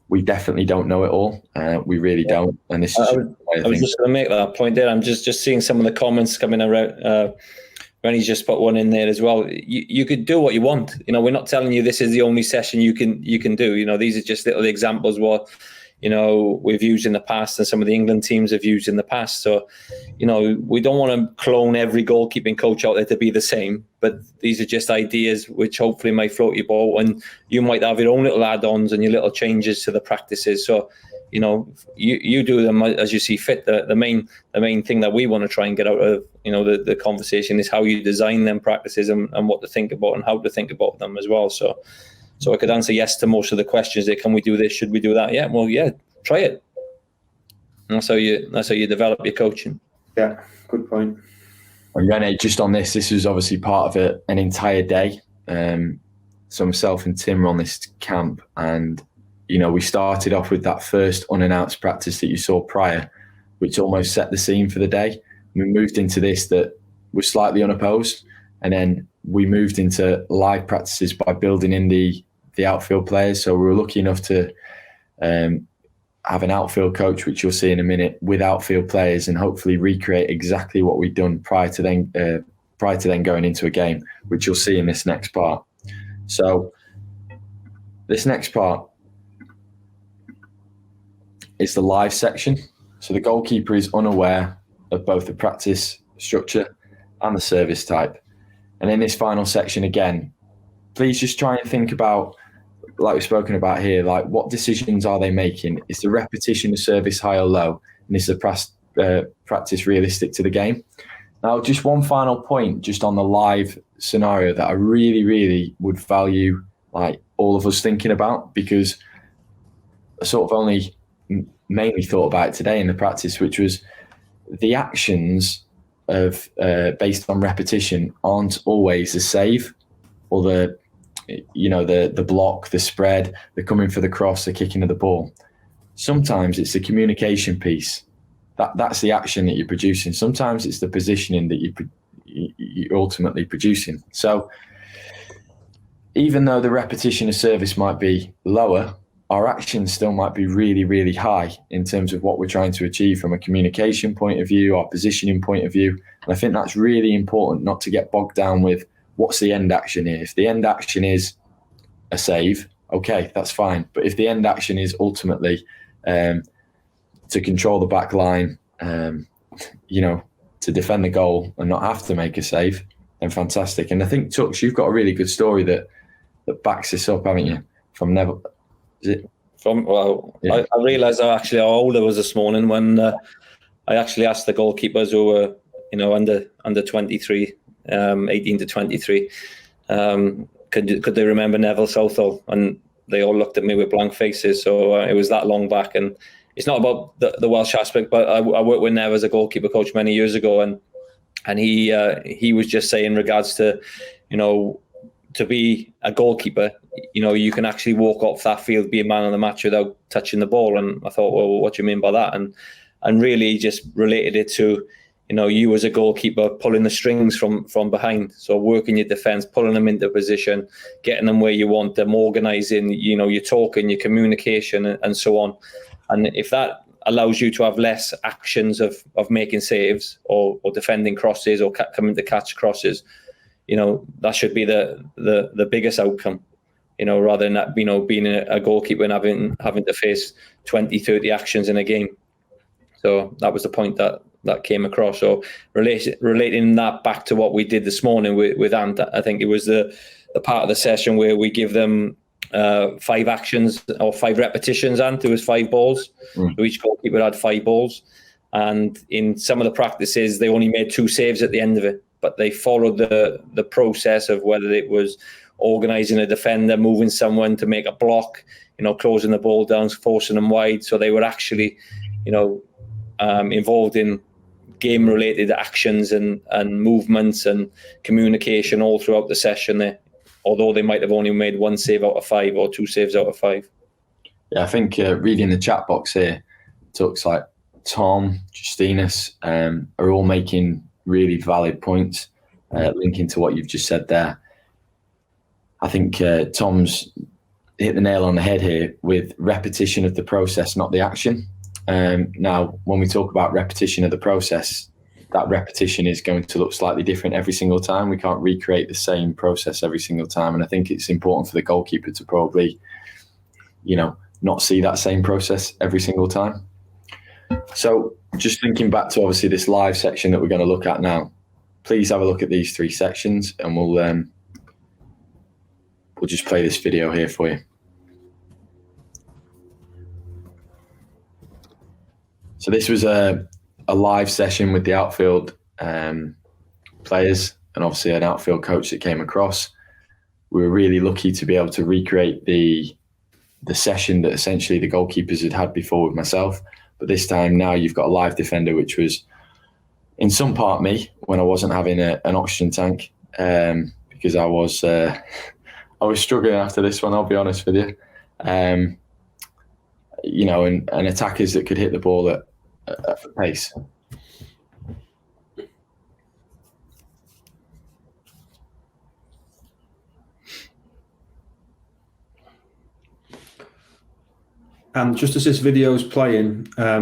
We definitely don't know it all. We really don't. And this is I was just going to make that point there. I'm just seeing some of the comments coming around. Rennie's just put one in there as well. You could do what you want. We're not telling you this is the only session you can do. These are just little examples what we've used in the past and some of the England teams have used in the past. So, we don't want to clone every goalkeeping coach out there to be the same, but these are just ideas which hopefully might float your boat, and you might have your own little add-ons and your little changes to the practices. So, you do them as you see fit. The main thing that we want to try and get out of the conversation is how you design them practices and what to think about and how to think about them as well. So I could answer yes to most of the questions. Can we do this? Should we do that? Yeah, well, yeah, try it. And that's how you develop your coaching. Yeah, good point. And Rene, just on this was obviously part of an entire day. So myself and Tim were on this camp, and we started off with that first unannounced practice that you saw prior, which almost set the scene for the day. We moved into this that was slightly unopposed, and then we moved into live practices by building in the outfield players. So we were lucky enough to have an outfield coach, which you'll see in a minute, with outfield players, and hopefully recreate exactly what we'd done prior to then going into a game, which you'll see in this next part. So this next part is the live section. So the goalkeeper is unaware of both the practice structure and the service type. And in this final section, again, please just try and think about, like we've spoken about here, like what decisions are they making? Is the repetition of service high or low? And is the practice realistic to the game? Now, just one final point just on the live scenario that I really, really would value like all of us thinking about, because I sort of only mainly thought about it today in the practice, which was the actions of based on repetition aren't always the save or the block, the spread, the coming for the cross, the kicking of the ball. Sometimes it's the communication piece. That's the action that you're producing. Sometimes it's the positioning that you're ultimately producing. So even though the repetition of service might be lower, our actions still might be really, really high in terms of what we're trying to achieve from a communication point of view, our positioning point of view. And I think that's really important, not to get bogged down with what's the end action here. If the end action is a save, okay, that's fine. But if the end action is ultimately to control the back line, to defend the goal and not have to make a save, then fantastic. And I think, Tux, you've got a really good story that backs this up, haven't you? From Neville, is it? I realised how old I was this morning when I actually asked the goalkeepers who were, under 23, 18 to 23, could they remember Neville Southall? And they all looked at me with blank faces. So it was that long back, and it's not about the Welsh aspect, but I worked with Nev as a goalkeeper coach many years ago, and he was just saying in regards to, to be a goalkeeper, you can actually walk off that field, be a man of the match without touching the ball. And I thought, well, what do you mean by that? And really just related it to, you as a goalkeeper pulling the strings from behind. So working your defence, pulling them into position, getting them where you want them, organising, your talking, your communication, and so on. And if that allows you to have less actions of making saves or defending crosses or coming to catch crosses, that should be the biggest outcome, rather than that, being a goalkeeper and having to face 20, 30 actions in a game. So that was the point that came across. So relating that back to what we did this morning with Ant, I think it was the part of the session where we give them 5 actions or 5 repetitions, and there was 5 balls. So each goalkeeper had 5 balls, and in some of the practices they only made 2 saves at the end of it, but they followed the process of whether it was organising a defender, moving someone to make a block, closing the ball down, forcing them wide. So they were actually involved in game related actions and movements and communication all throughout the session there, although they might have only made 1 save out of 5 or 2 saves out of 5. Yeah, I think reading the chat box here, it looks like Tom, Justinus are all making really valid points, linking to what you've just said there. I think Tom's hit the nail on the head here with repetition of the process, not the action. Now, when we talk about repetition of the process, that repetition is going to look slightly different every single time. We can't recreate the same process every single time. And I think it's important for the goalkeeper to probably, not see that same process every single time. So just thinking back to obviously this live section that we're going to look at now, please have a look at these 3 sections, and we'll just play this video here for you. So this was a live session with the outfield players, and obviously an outfield coach that came across. We were really lucky to be able to recreate the session that essentially the goalkeepers had before with myself. But this time now you've got a live defender, which was in some part me when I wasn't having an oxygen tank, because I was struggling after this one, I'll be honest with you. And attackers that could hit the ball at pace. And just as this video is playing, I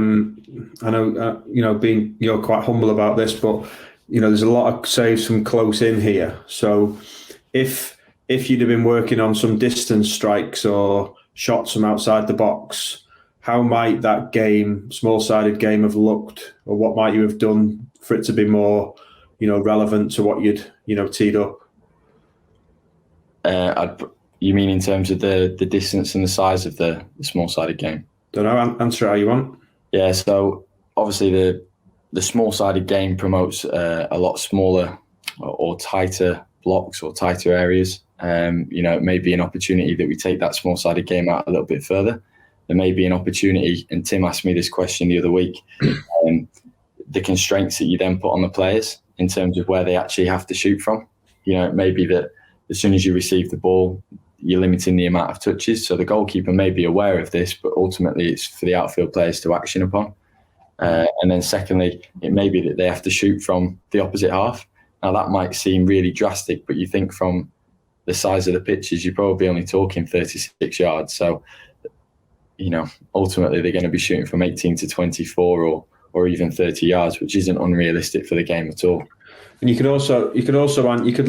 know, you're quite humble about this, but, there's a lot of saves from close in here. So if you'd have been working on some distance strikes or shots from outside the box, how might that game, small-sided game, have looked, or what might you have done for it to be more, relevant to what you'd, teed up? You mean in terms of the distance and the size of the small-sided game? Don't know. Answer how you want. Yeah, so obviously the small-sided game promotes a lot smaller or tighter blocks or tighter areas. It may be an opportunity that we take that small-sided game out a little bit further. There may be an opportunity, and Tim asked me this question the other week, the constraints that you then put on the players in terms of where they actually have to shoot from. It may be that as soon as you receive the ball, you're limiting the amount of touches. So the goalkeeper may be aware of this, but ultimately it's for the outfield players to action upon. And then secondly, it may be that they have to shoot from the opposite half. Now that might seem really drastic, but you think from the size of the pitches, you're probably only talking 36 yards. So, ultimately they're going to be shooting from 18 to 24 or even 30 yards, which isn't unrealistic for the game at all. And you could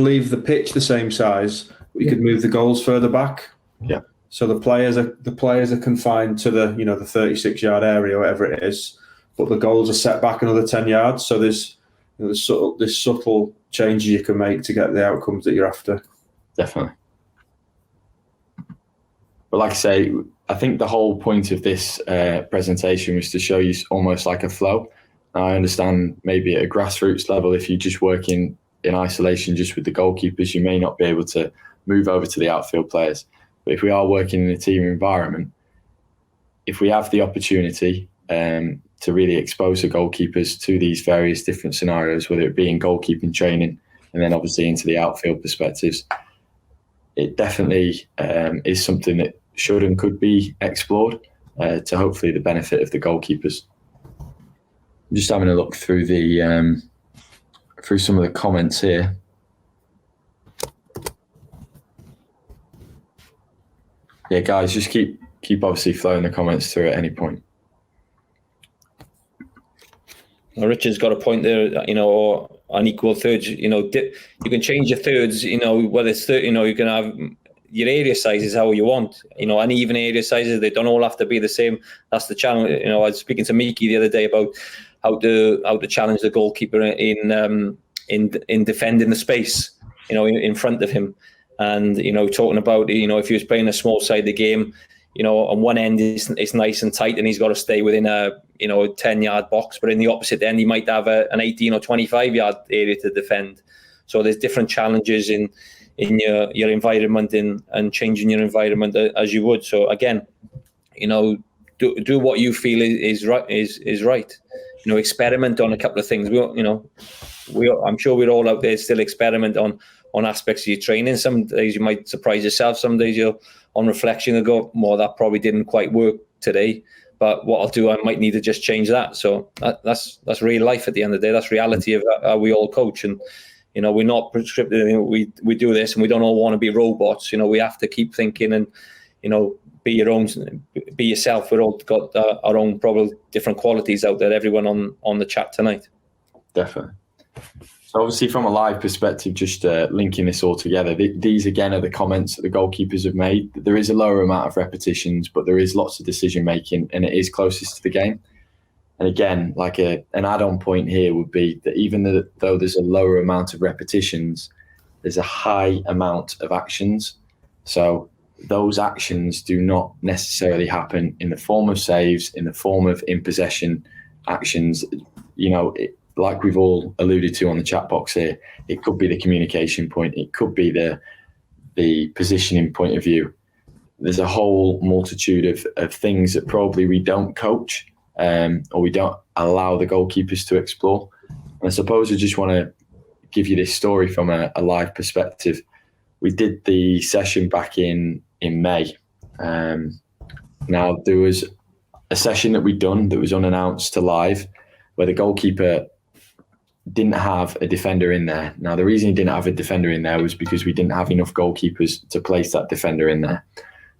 leave the pitch the same size, but you could move the goals further back. Yeah. So the players are confined to the 36-yard area, whatever it is, but the goals are set back another 10 yards. So there's subtle changes you can make to get the outcomes that you're after. Definitely. But like I say, I think the whole point of this presentation was to show you almost like a flow. Now, I understand maybe at a grassroots level, if you're just working in isolation just with the goalkeepers, you may not be able to move over to the outfield players. But if we are working in a team environment, if we have the opportunity to really expose the goalkeepers to these various different scenarios, whether it be in goalkeeping training and then obviously into the outfield perspectives, it definitely is something that should and could be explored to hopefully the benefit of the goalkeepers. I'm just having a look through through some of the comments here. Yeah, guys, just keep obviously flowing the comments through at any point. Well, Richard's got a point there, or unequal thirds. You can change your thirds. Whether it's third, you can have your area sizes how you want. Uneven area sizes, they don't all have to be the same. That's the challenge. I was speaking to Miki the other day about how to challenge the goalkeeper in defending the space, in front of him, and talking about if he was playing a small side of the game, on one end it's nice and tight and he's got to stay within a 10-yard box, but in the opposite end he might have an 18 or 25-yard area to defend. So there's different challenges in your environment and changing your environment as you would. So again, do what you feel is right. Experiment on a couple of things. I'm sure we're all out there still experiment on aspects of your training. Some days you might surprise yourself. Some days you'll, on reflection, you'll go, well, that probably didn't quite work today. But what I'll do, I might need to just change that. So that's real life at the end of the day. That's reality of how we all coach. And, we're not prescriptive. We do this and we don't all want to be robots. We have to keep thinking and, be yourself. We're all got our own probably different qualities out there, everyone on the chat tonight. Definitely. So obviously from a live perspective, just linking this all together, these again are the comments that the goalkeepers have made. There is a lower amount of repetitions, but there is lots of decision making and it is closest to the game. And again, like an add-on point here would be that even though there's a lower amount of repetitions, there's a high amount of actions. So those actions do not necessarily happen in the form of saves, in the form of in possession actions. Like we've all alluded to on the chat box here, it could be the communication point, it could be the positioning point of view. There's a whole multitude of things that probably we don't coach or we don't allow the goalkeepers to explore. And I suppose I just want to give you this story from a live perspective. We did the session back in May. Now, there was a session that we'd done that was unannounced to live where the goalkeeper didn't have a defender in there. Now, the reason he didn't have a defender in there was because we didn't have enough goalkeepers to place that defender in there.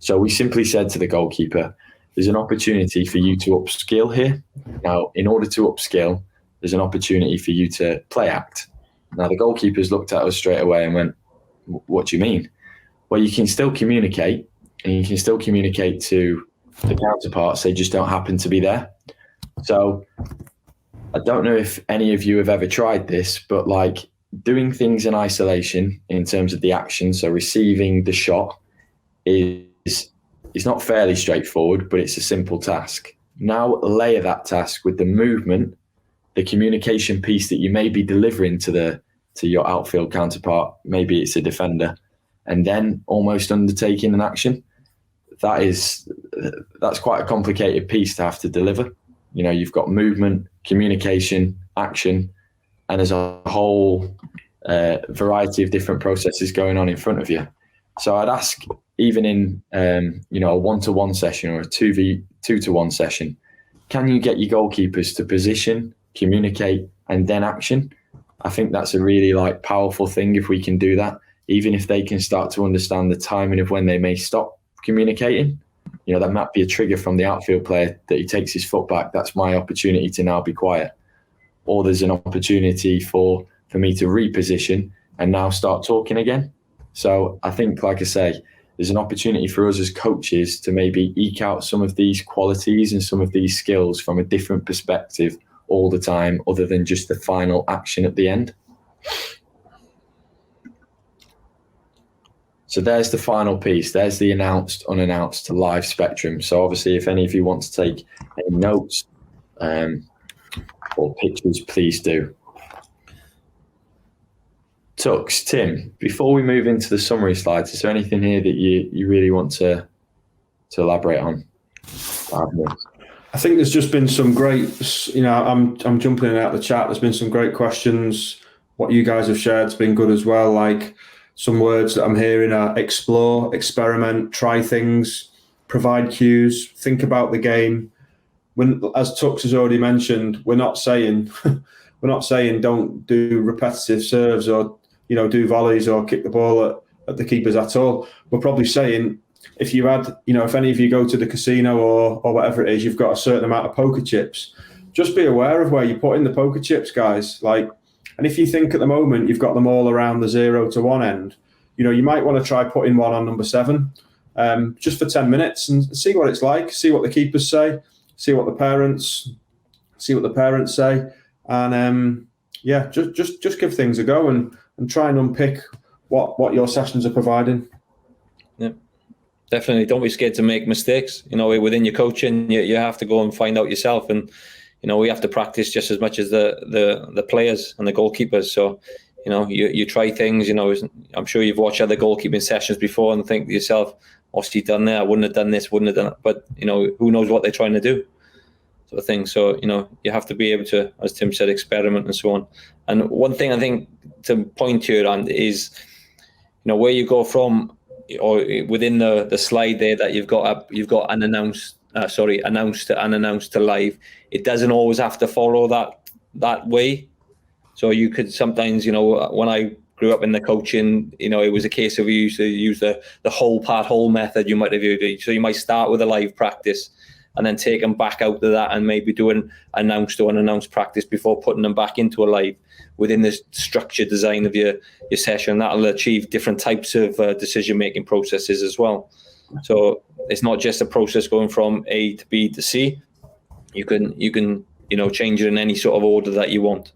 So we simply said to the goalkeeper, there's an opportunity for you to upskill here. Now, in order to upskill, there's an opportunity for you to play act. Now, the goalkeepers looked at us straight away and went, what do you mean? Well, you can still communicate and you can still communicate to the counterparts. They just don't happen to be there. So I don't know if any of you have ever tried this, but like doing things in isolation in terms of the action, so receiving the shot is not fairly straightforward, but it's a simple task. Now layer that task with the movement, the communication piece that you may be delivering to your outfield counterpart, maybe it's a defender, and then almost undertaking an action. That's quite a complicated piece to have to deliver. You've got movement, communication, action, and there's a whole variety of different processes going on in front of you. So I'd ask, even in a 1-to-1 session or a 2-to-1 session, can you get your goalkeepers to position, communicate, and then action? I think that's a really powerful thing if we can do that, even if they can start to understand the timing of when they may stop communicating. That might be a trigger from the outfield player that he takes his foot back. That's my opportunity to now be quiet. Or there's an opportunity for me to reposition and now start talking again. So I think, like I say, there's an opportunity for us as coaches to maybe eke out some of these qualities and some of these skills from a different perspective all the time, other than just the final action at the end. So there's the final piece. There's the announced, unannounced, live spectrum. So obviously, if any of you want to take any notes or pictures, please do. Tux, Tim, before we move into the summary slides, is there anything here that you really want to elaborate on? I think there's just been some great, I'm jumping in and out of the chat. There's been some great questions. What you guys have shared has been good as well. Like some words that I'm hearing are explore, experiment, try things, provide cues, think about the game. As Tux has already mentioned, we're not saying don't do repetitive serves or do volleys or kick the ball at the keepers at all. We're probably saying if any of you go to the casino or whatever it is, you've got a certain amount of poker chips. Just be aware of where you put in the poker chips, guys. And if you think at the moment you've got them all around the 0 to 1 end, you might want to try putting one on number 7, just for 10 minutes and see what it's like. See what the keepers say. See what the parents say. And just give things a go and try and unpick what your sessions are providing. Yeah, definitely. Don't be scared to make mistakes. Within your coaching, you have to go and find out yourself, and we have to practice just as much as the players and the goalkeepers. So you try things. I'm sure you've watched other goalkeeping sessions before and think to yourself, "What's he done there? I wouldn't have done this. Wouldn't have done it." But who knows what they're trying to do. Sort of thing. So you have to be able to, as Tim said, experiment and so on. And one thing I think to point here on is, where you go from, or within the slide there that you've got announced to unannounced to live. It doesn't always have to follow that way. So you could sometimes, when I grew up in the coaching, it was a case of you used to use the whole method. You might have used. So you might start with a live practice and then take them back out of that and maybe do an announced or unannounced practice before putting them back into a live within the structured design of your session. That'll achieve different types of decision-making processes as well. So it's not just a process going from A to B to C. You can change it in any sort of order that you want.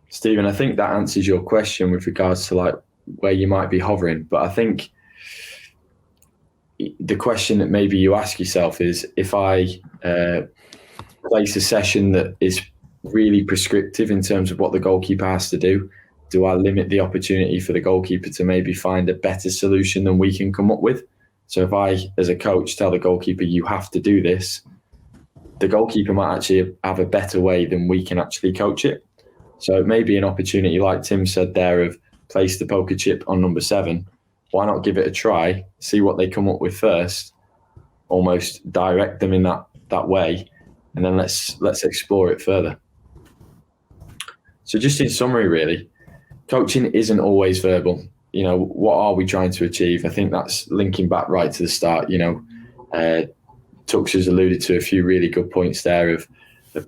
Stephen, I think that answers your question with regards to where you might be hovering. But I think the question that maybe you ask yourself is, if I place a session that is really prescriptive in terms of what the goalkeeper has to do I limit the opportunity for the goalkeeper to maybe find a better solution than we can come up with? So if I, as a coach, tell the goalkeeper, you have to do this, the goalkeeper might actually have a better way than we can actually coach it. So it may be an opportunity, like Tim said there, of place the poker chip on number 7. Why not give it a try, see what they come up with first, almost direct them in that way, and then let's explore it further. So just in summary, really, coaching isn't always verbal. What are we trying to achieve? I think that's linking back right to the start. Tux has alluded to a few really good points there of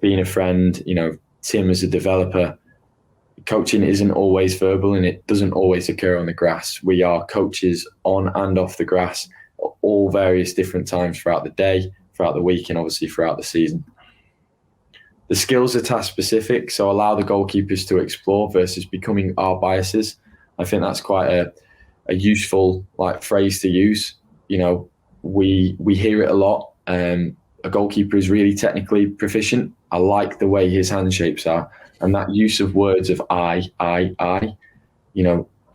being a friend, Tim as a developer. Coaching isn't always verbal, and it doesn't always occur on the grass. We are coaches on and off the grass at all various different times throughout the day, throughout the week, and obviously throughout the season. The skills are task specific, so allow the goalkeepers to explore versus becoming our biases. I think that's quite a useful phrase to use. We hear it a lot. A goalkeeper is really technically proficient. I like the way his hand shapes are. And that use of words of I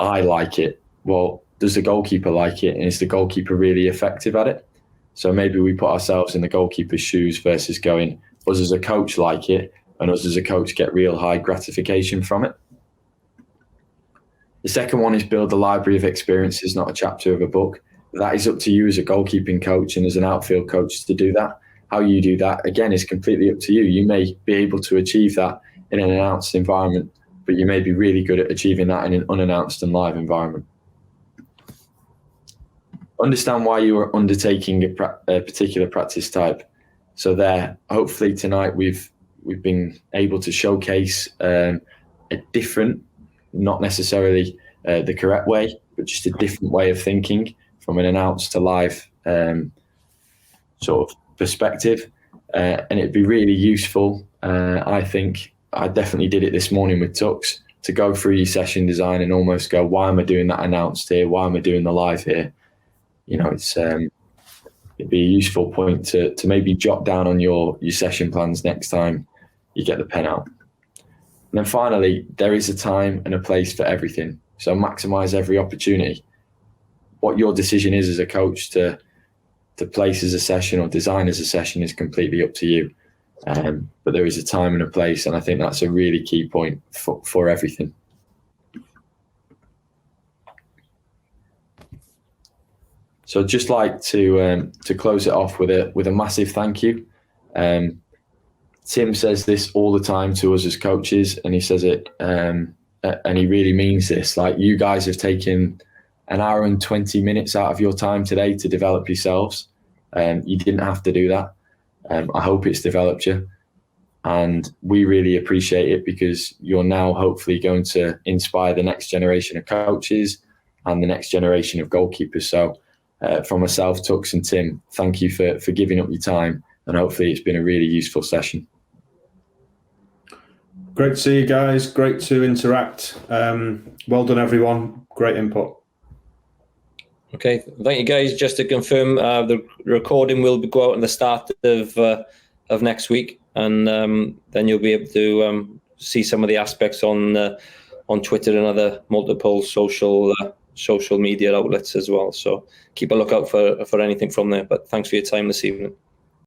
like it. Well, does the goalkeeper like it? And is the goalkeeper really effective at it? So maybe we put ourselves in the goalkeeper's shoes versus going, us as a coach like it, and us as a coach get real high gratification from it. The second one is build a library of experiences, not a chapter of a book. That is up to you as a goalkeeping coach and as an outfield coach to do that. How you do that, again, is completely up to you. You may be able to achieve that in an announced environment, but you may be really good at achieving that in an unannounced and live environment. Understand why you are undertaking a particular practice type. So there, hopefully tonight we've been able to showcase a different, not necessarily the correct way, but just a different way of thinking from an announce to live sort of perspective. And it'd be really useful. I think I definitely did it this morning with Tux, to go through your session design and almost go, why am I doing that announced here? Why am I doing the live here? You know, it's it'd be a useful point to maybe jot down on your session plans next time you get the pen out. And then finally, there is a time and a place for everything. So maximize every opportunity. What your decision is as a coach to place as a session or design as a session is completely up to you. But there is a time and a place, and I think that's a really key point for everything. So I'd just like to close it off with a massive thank you. Tim says this all the time to us as coaches, and he says it, and he really means this. Like, you guys have taken an hour and 20 minutes out of your time today to develop yourselves. You didn't have to do that. I hope it's developed you, and we really appreciate it, because you're now hopefully going to inspire the next generation of coaches and the next generation of goalkeepers. So from myself, Tux and Tim, thank you for giving up your time, and hopefully it's been a really useful session. Great to see you guys. Great to interact. Well done, everyone. Great input. Okay, thank you guys. Just to confirm, the recording will go out in the start of next week, and then you'll be able to see some of the aspects on Twitter and other multiple social media outlets as well. So keep a lookout for anything from there. But thanks for your time this evening.